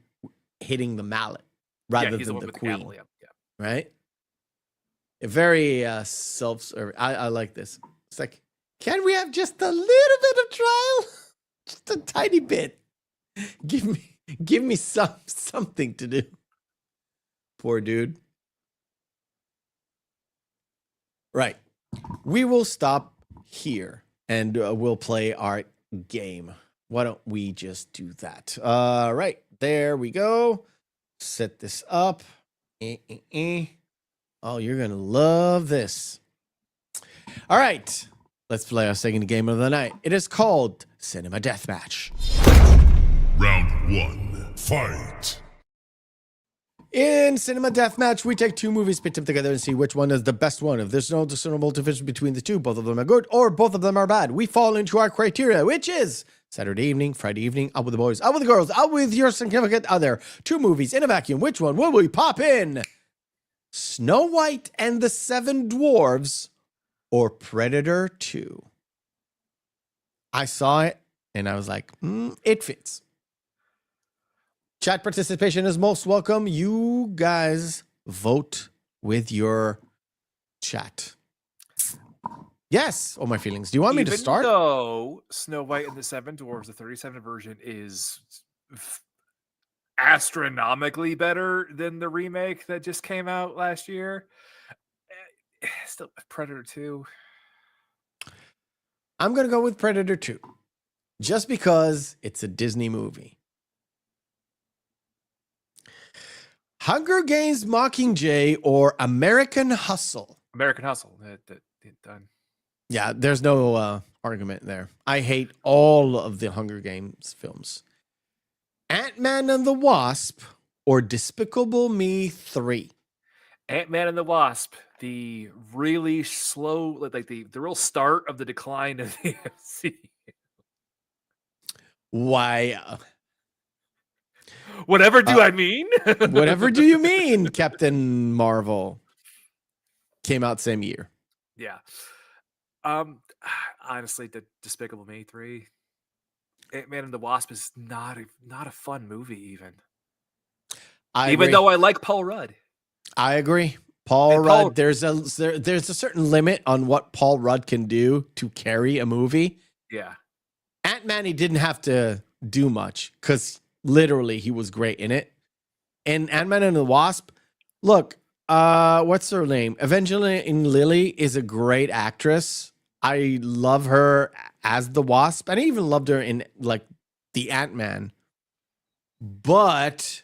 F: hitting the mallet rather than the queen. Yeah. Right? A very self-serving. I like this. It's like, can we have just a little bit of trial? Just a tiny bit. Give me something to do. Poor dude. Right. We will stop here and we'll play our game. Why don't we just do that? Right. There we go. Set this up. Oh, you're going to love this. All right. Let's play our second game of the night. It is called Cinema Deathmatch.
L: Round 1. Fight.
F: In Cinema Deathmatch, we take two movies, pit them together, and see which one is the best one. If there's no discernible difference between the two, both of them are good, or both of them are bad, we fall into our criteria, which is Saturday evening, Friday evening, out with the boys, out with the girls, out with your significant other. Two movies in a vacuum. Which one will we pop in? Snow White and the Seven Dwarves or Predator 2? I saw it, and I was like, it fits. Chat participation is most welcome. You guys vote with your chat. Yes. Oh, my feelings. Do you want me to start?
J: Even though Snow White and the Seven Dwarfs, the 37 version, is astronomically better than the remake that just came out last year, still Predator 2.
F: I'm going to go with Predator 2. Just because it's a Disney movie. Hunger Games Mockingjay or American Hustle?
J: American Hustle. Done.
F: Yeah, there's no argument there. I hate all of the Hunger Games films. Ant-Man and the Wasp or Despicable Me 3?
J: Ant-Man and the Wasp. The really slow, like the real start of the decline of the MCU.
F: Why?
J: Whatever do I mean?
F: Whatever do you mean, Captain Marvel? Came out same year.
J: Yeah. Honestly, the Despicable Me 3. Ant-Man and the Wasp is not a fun movie, even. Even though I like Paul Rudd.
F: I agree. Paul Rudd, there's a certain limit on what Paul Rudd can do to carry a movie.
J: Yeah.
F: Ant-Man, he didn't have to do much because literally he was great in it. And Ant-Man and the Wasp, look, what's her name? Evangeline Lilly is a great actress. I love her as the Wasp, and I even loved her in like the Ant-Man. But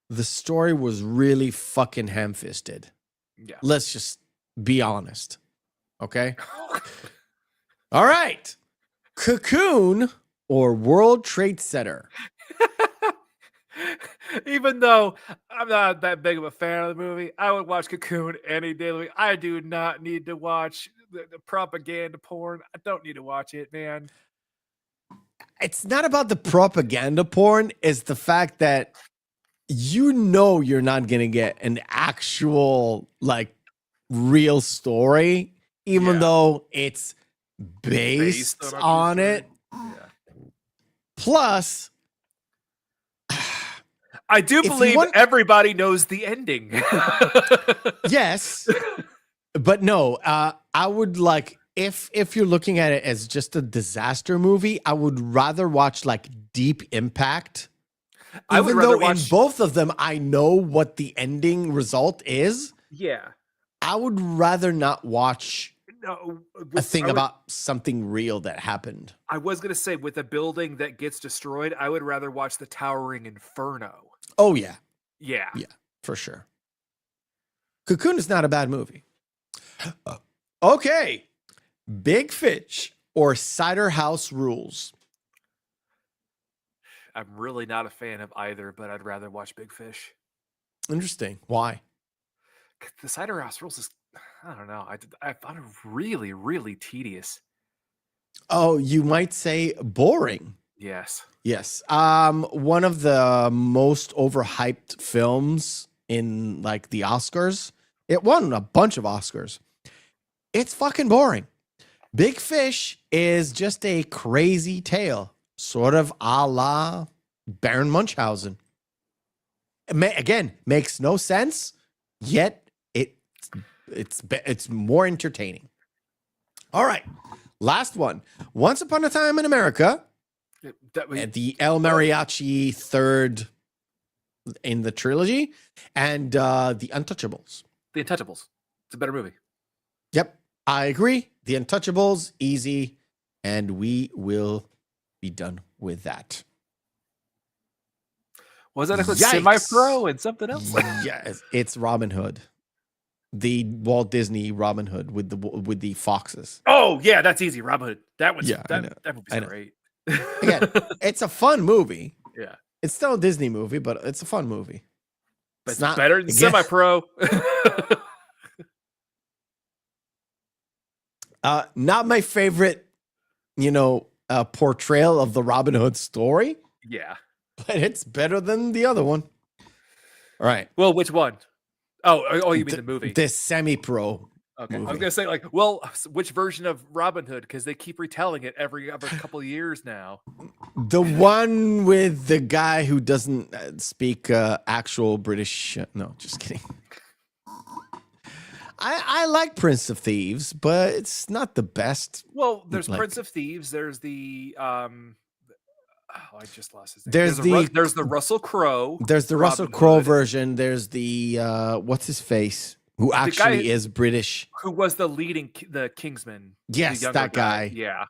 F: the story was really fucking ham-fisted.
J: Yeah.
F: Let's just be honest. Okay? All right. Cocoon or World Trade Center?
J: Even though I'm not that big of a fan of the movie, I would watch Cocoon any day of the week. I do not need to watch the propaganda porn. I don't need to watch it, man.
F: It's not about the propaganda porn. It's the fact that you know you're not gonna get an actual like real story, even though it's based on it.
J: Yeah.
F: Plus,
J: I do believe everybody knows the ending.
F: Yes, but no, I would like if you're looking at it as just a disaster movie, I would rather watch like Deep Impact. Even though in both of them, I know what the ending result is.
J: Yeah.
F: I would rather not watch a thing
J: I would-
F: about something real that happened.
J: I was going to say, with a building that gets destroyed, I would rather watch the Towering Inferno.
F: Oh, yeah.
J: Yeah.
F: Yeah, for sure. Cocoon is not a bad movie. Okay. Big Fish or Cider House Rules?
J: I'm really not a fan of either, but I'd rather watch Big Fish.
F: Interesting. Why?
J: The Cider House Rules is, I don't know. I found it really, really tedious.
F: Oh, you might say boring.
J: Yes.
F: Yes. One of the most overhyped films in like the Oscars. It won a bunch of Oscars. It's fucking boring. Big Fish is just a crazy tale, sort of a la Baron Munchausen. Again, makes no sense, yet it's more entertaining. All right, last one. Once Upon a Time in America, at the El Mariachi third in the trilogy, and The Untouchables.
J: The Untouchables. It's a better movie.
F: Yep, I agree. The Untouchables, easy, and we will be done with that.
J: Was that a
F: Yikes.
J: semi-pro and something else?
F: Yes, it's Robin Hood, the Walt Disney Robin Hood with the foxes.
J: Oh yeah, that's easy. Robin Hood. That was that movie's great.
F: Again, it's a fun movie.
J: Yeah,
F: it's still a Disney movie, but it's a fun movie.
J: But it's not better than semi-pro.
F: Not my favorite, portrayal of the Robin Hood story.
J: Yeah.
F: But it's better than the other one. All right.
J: Well, which one? Oh, you mean the movie?
F: The semi-pro.
J: Okay.
F: movie.
J: I was gonna say, which version of Robin Hood? Because they keep retelling it every couple of years now.
F: The one with the guy who doesn't speak actual British. No, just kidding. I like Prince of Thieves, but it's not the best.
J: Well, there's Prince of Thieves. There's the I just lost his name. There's the Russell Crowe.
F: There's the Russell Crowe version. There's the what's his face, who actually is British.
J: Who was the Kingsman?
F: Yes, that guy.
J: Yeah.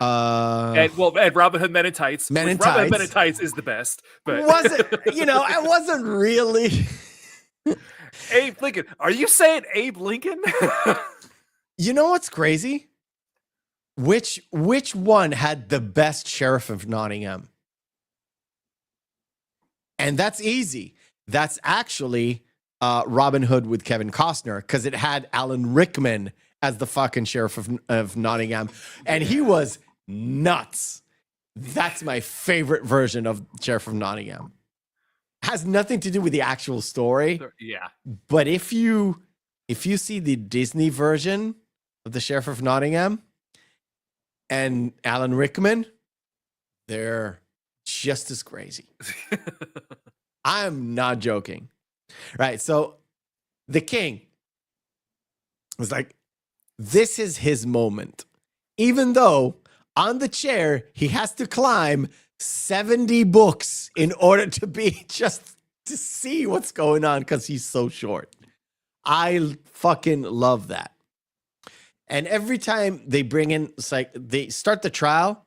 J: And Robin Hood Men in Tights.
F: Robin
J: Hood Men in Tights is the best. But
F: was it? It wasn't really.
J: Abe Lincoln. Are you saying Abe Lincoln?
F: You know what's crazy? Which one had the best Sheriff of Nottingham? And that's easy. That's actually Robin Hood with Kevin Costner, because it had Alan Rickman as the fucking Sheriff of Nottingham, and he was nuts. That's my favorite version of Sheriff of Nottingham. Has nothing to do with the actual story.
J: Yeah.
F: But if you see the Disney version of the Sheriff of Nottingham and Alan Rickman, they're just as crazy. I'm not joking. Right. So the king was like, this is his moment. Even though on the chair, he has to climb 70 books in order to be just to see what's going on because he's so short. I fucking love that. And every time they bring in, it's like they start the trial.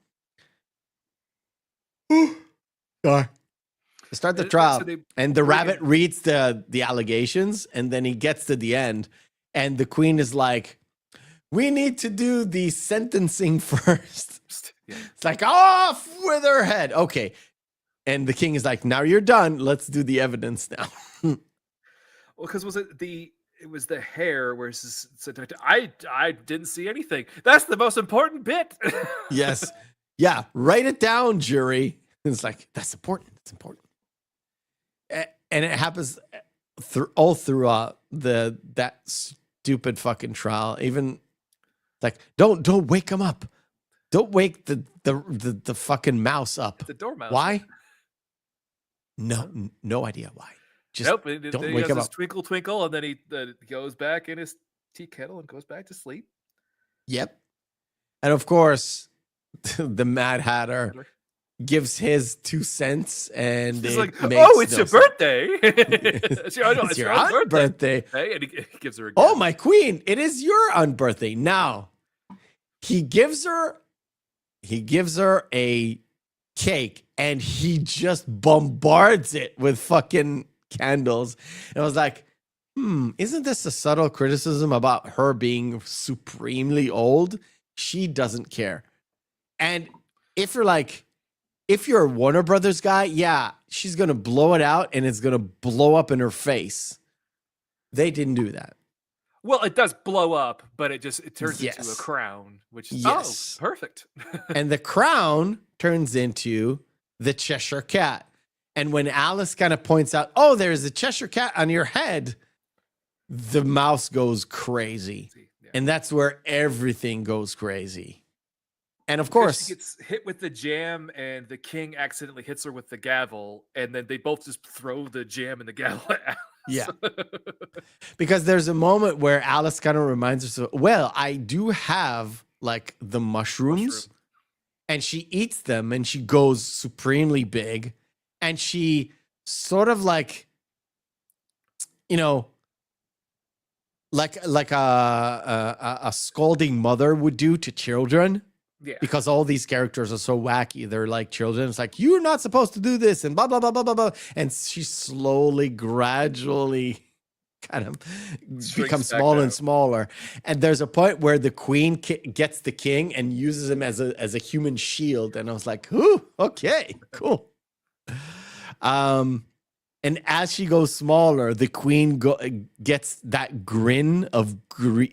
F: Start the trial, and the rabbit reads the allegations, and then he gets to the end, and the queen is like, we need to do the sentencing first. It's like, off with her head. Okay. And the king is like, now you're done. Let's do the evidence now.
J: Well, because it was the hair where I didn't see anything. That's the most important bit.
F: Yes. Yeah. Write it down, jury. It's like, that's important. It's important. And it happens all throughout that stupid fucking trial. Even like, don't wake him up. Don't wake the fucking mouse up.
J: The dormouse.
F: Why? No idea why. Just
J: nope.
F: Don't
J: he
F: wake
J: has
F: him
J: this
F: up.
J: Twinkle, twinkle, and then he goes back in his tea kettle and goes back to sleep.
F: Yep. And of course, the Mad Hatter gives his 2 cents, and
J: he's
F: it
J: like,
F: makes
J: "Oh, it's
F: no
J: your
F: sense.
J: birthday! It's your
F: unbirthday.
J: Hey, and he gives her a gift.
F: Oh, my queen! It is your unbirthday. Now, he gives her a cake, and he just bombards it with fucking candles. And I was like, isn't this a subtle criticism about her being supremely old? She doesn't care. And if you're a Warner Brothers guy, yeah, she's going to blow it out and it's going to blow up in her face. They didn't do that.
J: Well, it does blow up, but it turns
F: Yes.
J: into a crown, which is
F: Yes.
J: perfect.
F: And the crown turns into the Cheshire Cat. And when Alice kind of points out, oh, there's a Cheshire Cat on your head, the mouse goes crazy.
J: Yeah.
F: And that's where everything goes crazy. And of course,
J: she gets hit with the jam, and the king accidentally hits her with the gavel, and then they both just throw the jam and the gavel at Alice.
F: yeah. Because there's a moment where Alice kind of reminds herself, well, I do have like the mushrooms. And she eats them, and she goes supremely big. And she sort of like, like a scolding mother would do to children.
J: Yeah.
F: Because all these characters are so wacky. They're like children. It's like, you're not supposed to do this, and blah, blah, blah, blah, blah, blah. And she slowly, gradually kind of becomes smaller and smaller. And there's a point where the queen gets the king and uses him as a human shield. And I was like, ooh, okay, cool. And as she goes smaller, the queen gets that grin of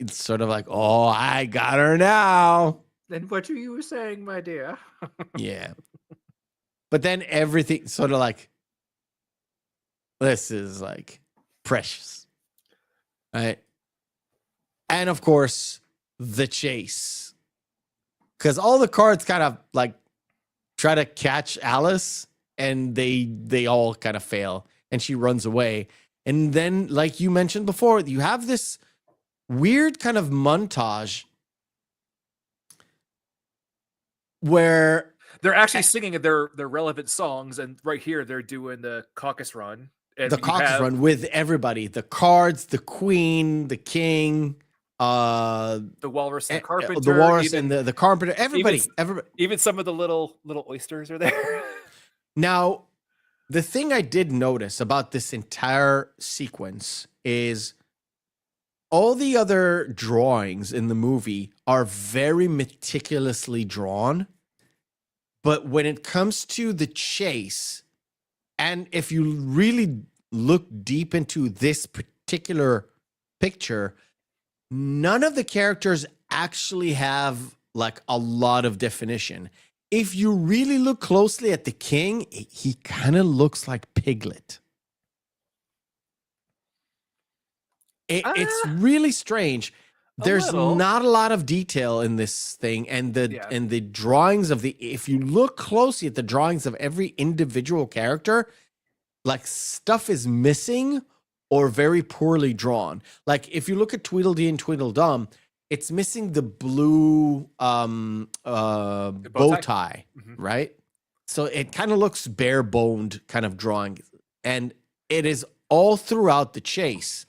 F: sort of like, oh, I got her now.
I: Then what are you saying, my dear?
F: Yeah. But then everything sort of like, this is like precious. Right. And of course, the chase. Because all the cards kind of like try to catch Alice, and they all kind of fail. And she runs away. And then, like you mentioned before, you have this weird kind of montage where
J: they're actually singing their relevant songs, and right here they're doing the caucus run. And
F: the caucus run with everybody, the cards, the queen, the king,
J: the walrus, and the carpenter,
F: the walrus, and the carpenter, everybody.
J: Even some of the little oysters are there.
F: Now, the thing I did notice about this entire sequence is all the other drawings in the movie are very meticulously drawn. But when it comes to the chase, and if you really look deep into this particular picture, none of the characters actually have like a lot of definition. If you really look closely at the king, he kind of looks like Piglet. It's really strange. There's not a lot of detail in this thing, and the drawings of if you look closely at the drawings of every individual character, like stuff is missing or very poorly drawn. Like if you look at Tweedledee and Tweedledum, it's missing the blue bow tie, right? So it kind of looks bare-boned kind of drawing, and it is all throughout the chase.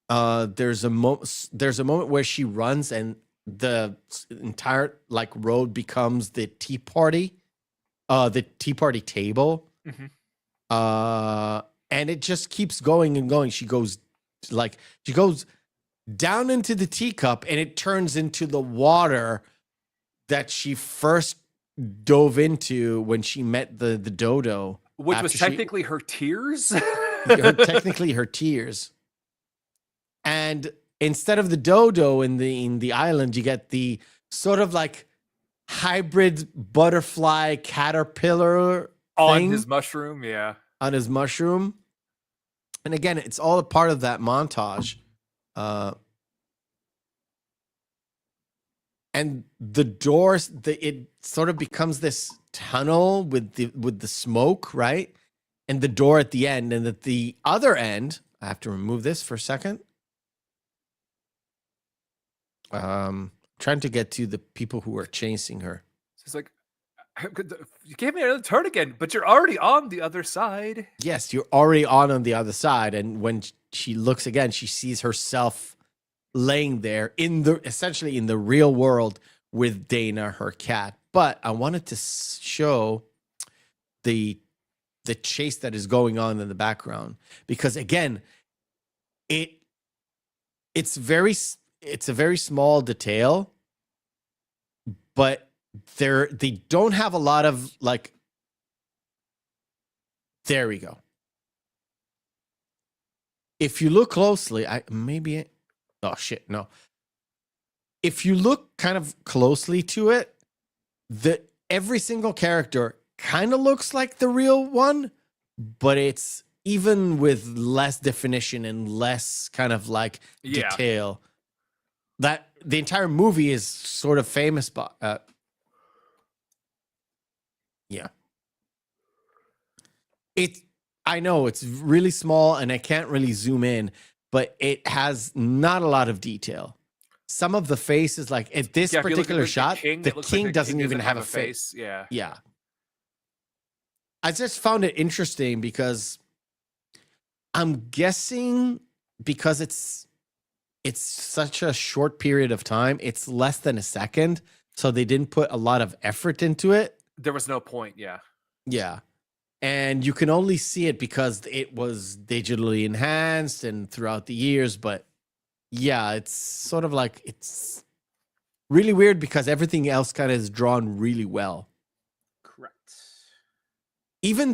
F: There's a moment where she runs and the entire like road becomes the tea party table. And it just keeps going and going. She goes down into the teacup, and it turns into the water that she first dove into when she met the dodo,
J: which was technically her tears.
F: Technically her tears. And instead of the dodo in the island, you get the sort of like hybrid butterfly caterpillar
J: on
F: thing
J: his mushroom. Yeah.
F: on his mushroom. And again, it's all a part of that montage. And the doors, it sort of becomes this tunnel with the smoke, right? And the door at the end, and at the other end, I have to remove this for a second. Trying to get to the people who are chasing her.
J: She's like, you gave me another turn again, but you're already on the other side.
F: Yes, you're already on the other side. And when she looks again, she sees herself laying there essentially in the real world with Dana, her cat. But I wanted to show the chase that is going on in the background, because again, it's a very small detail, but they don't have a lot of like. There we go. If you look closely, oh shit, no. If you look kind of closely to it, every single character kind of looks like the real one, but it's even with less definition and less kind of like detail. That the entire movie is sort of famous by. Yeah. I know it's really small and I can't really zoom in, but it has not a lot of detail. Some of the faces, like at this particular shot, the king doesn't even have a face.
J: Yeah.
F: Yeah. I just found it interesting because I'm guessing because it's such a short period of time, it's less than a second, so they didn't put a lot of effort into it.
J: There was no point, yeah.
F: Yeah. And you can only see it because it was digitally enhanced and throughout the years. But yeah, it's sort of like, it's really weird because everything else kind of is drawn really well.
J: Correct.
F: Even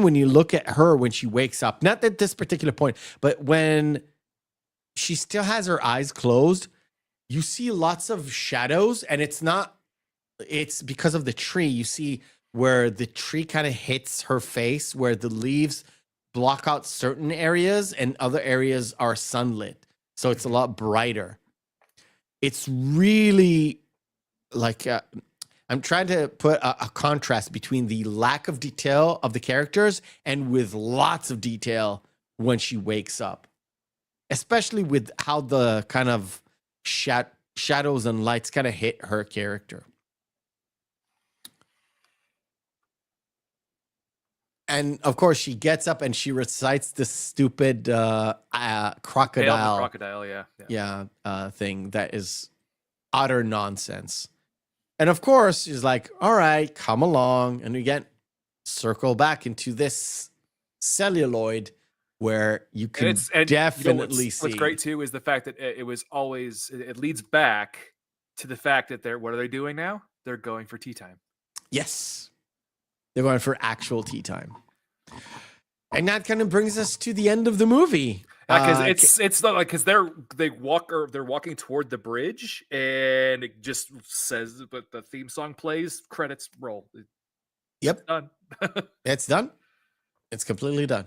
F: when you look at her when she wakes up, not at this particular point, but when she still has her eyes closed, you see lots of shadows, and it's because of the tree. You see where the tree kind of hits her face, where the leaves block out certain areas and other areas are sunlit. So it's a lot brighter. It's really like, I'm trying to put a contrast between the lack of detail of the characters and with lots of detail when she wakes up, especially with how the kind of shadows and lights kind of hit her character. And of course, she gets up and she recites this stupid crocodile thing that is utter nonsense. And of course, she's like, all right, come along. And we get circle back into this celluloid where you can definitely see.
J: What's great too is the fact that it leads back to the fact that what are they doing now? They're going for tea time.
F: Yes. They're going for actual tea time. And that kind of brings us to the end of the movie.
J: Because it's not like, because they're walking toward the bridge and it just says, but the theme song plays, credits roll.
F: Yep.
J: It's done.
F: It's done. It's completely done.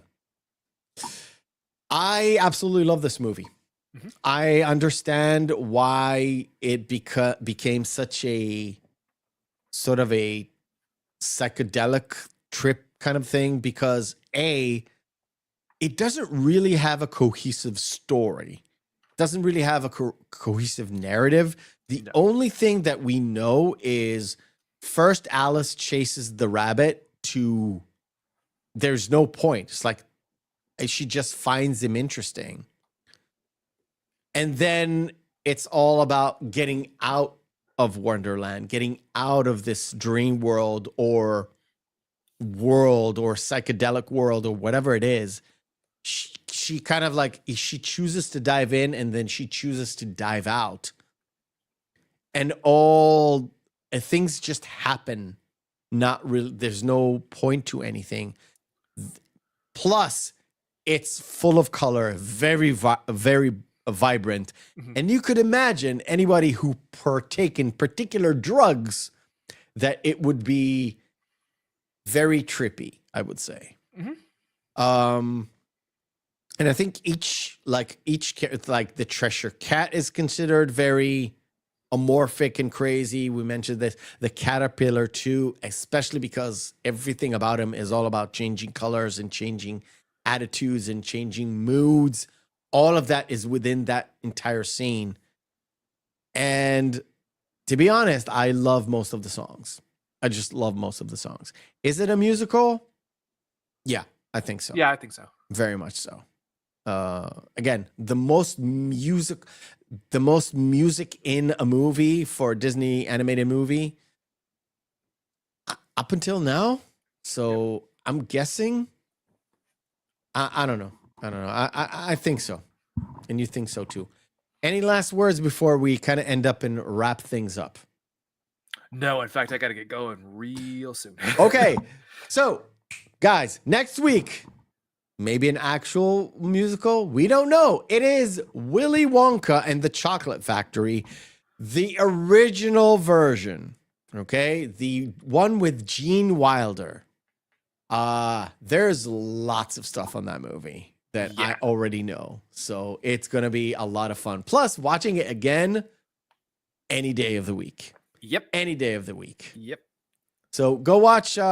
F: I absolutely love this movie. Mm-hmm. I understand why it became such a sort of a psychedelic trip kind of thing, because it doesn't really have a cohesive story. It doesn't really have a cohesive narrative. The only thing that we know is first Alice chases the rabbit to, there's no point. It's like she just finds him interesting. And then it's all about getting out of Wonderland, getting out of this dream world or psychedelic world or whatever it is. She kind of like, she chooses to dive in and then she chooses to dive out. And all things just happen. Not really, there's no point to anything. Plus, it's full of color, very, very vibrant. Mm-hmm. And you could imagine anybody who partake in particular drugs that it would be very trippy, I would say. And I think each like the Treasure Cat is considered very amorphic and crazy. We mentioned this, the Caterpillar too, especially because everything about him is all about changing colors and changing attitudes and changing moods. All of that is within that entire scene. And to be honest, I love most of the songs. I just love most of the songs. Is it a musical? Yeah, I think so.
J: Yeah, I think so.
F: Very much so. Again, the most music in a movie for a Disney animated movie up until now. So I'm guessing. I don't know. I think so. And you think so too. Any last words before we kind of end up and wrap things up?
J: No, in fact, I got to get going real soon.
F: Okay. So, guys, next week, maybe an actual musical. We don't know. It is Willy Wonka and the Chocolate Factory, the original version. Okay. The one with Gene Wilder. There's lots of stuff on that movie that I already know. So it's going to be a lot of fun. Plus, watching it again any day of the week.
J: Yep.
F: Any day of the week.
J: Yep.
F: So go watch Willy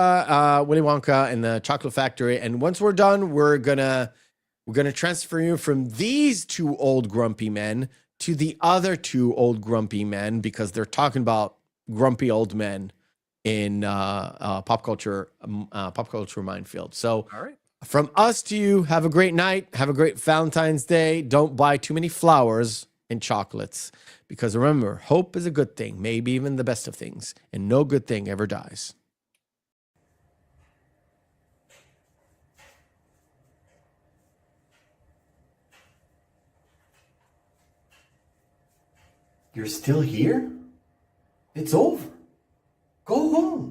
F: Wonka and the Chocolate Factory, and once we're done, we're gonna transfer you from these two old grumpy men to the other two old grumpy men, because they're talking about grumpy old men in pop culture minefield. So,
J: all right.
F: From us to you, have a great night. Have a great Valentine's Day. Don't buy too many flowers and chocolates, because remember, hope is a good thing, maybe even the best of things, and no good thing ever dies.
A: You're still here? It's over. Go home.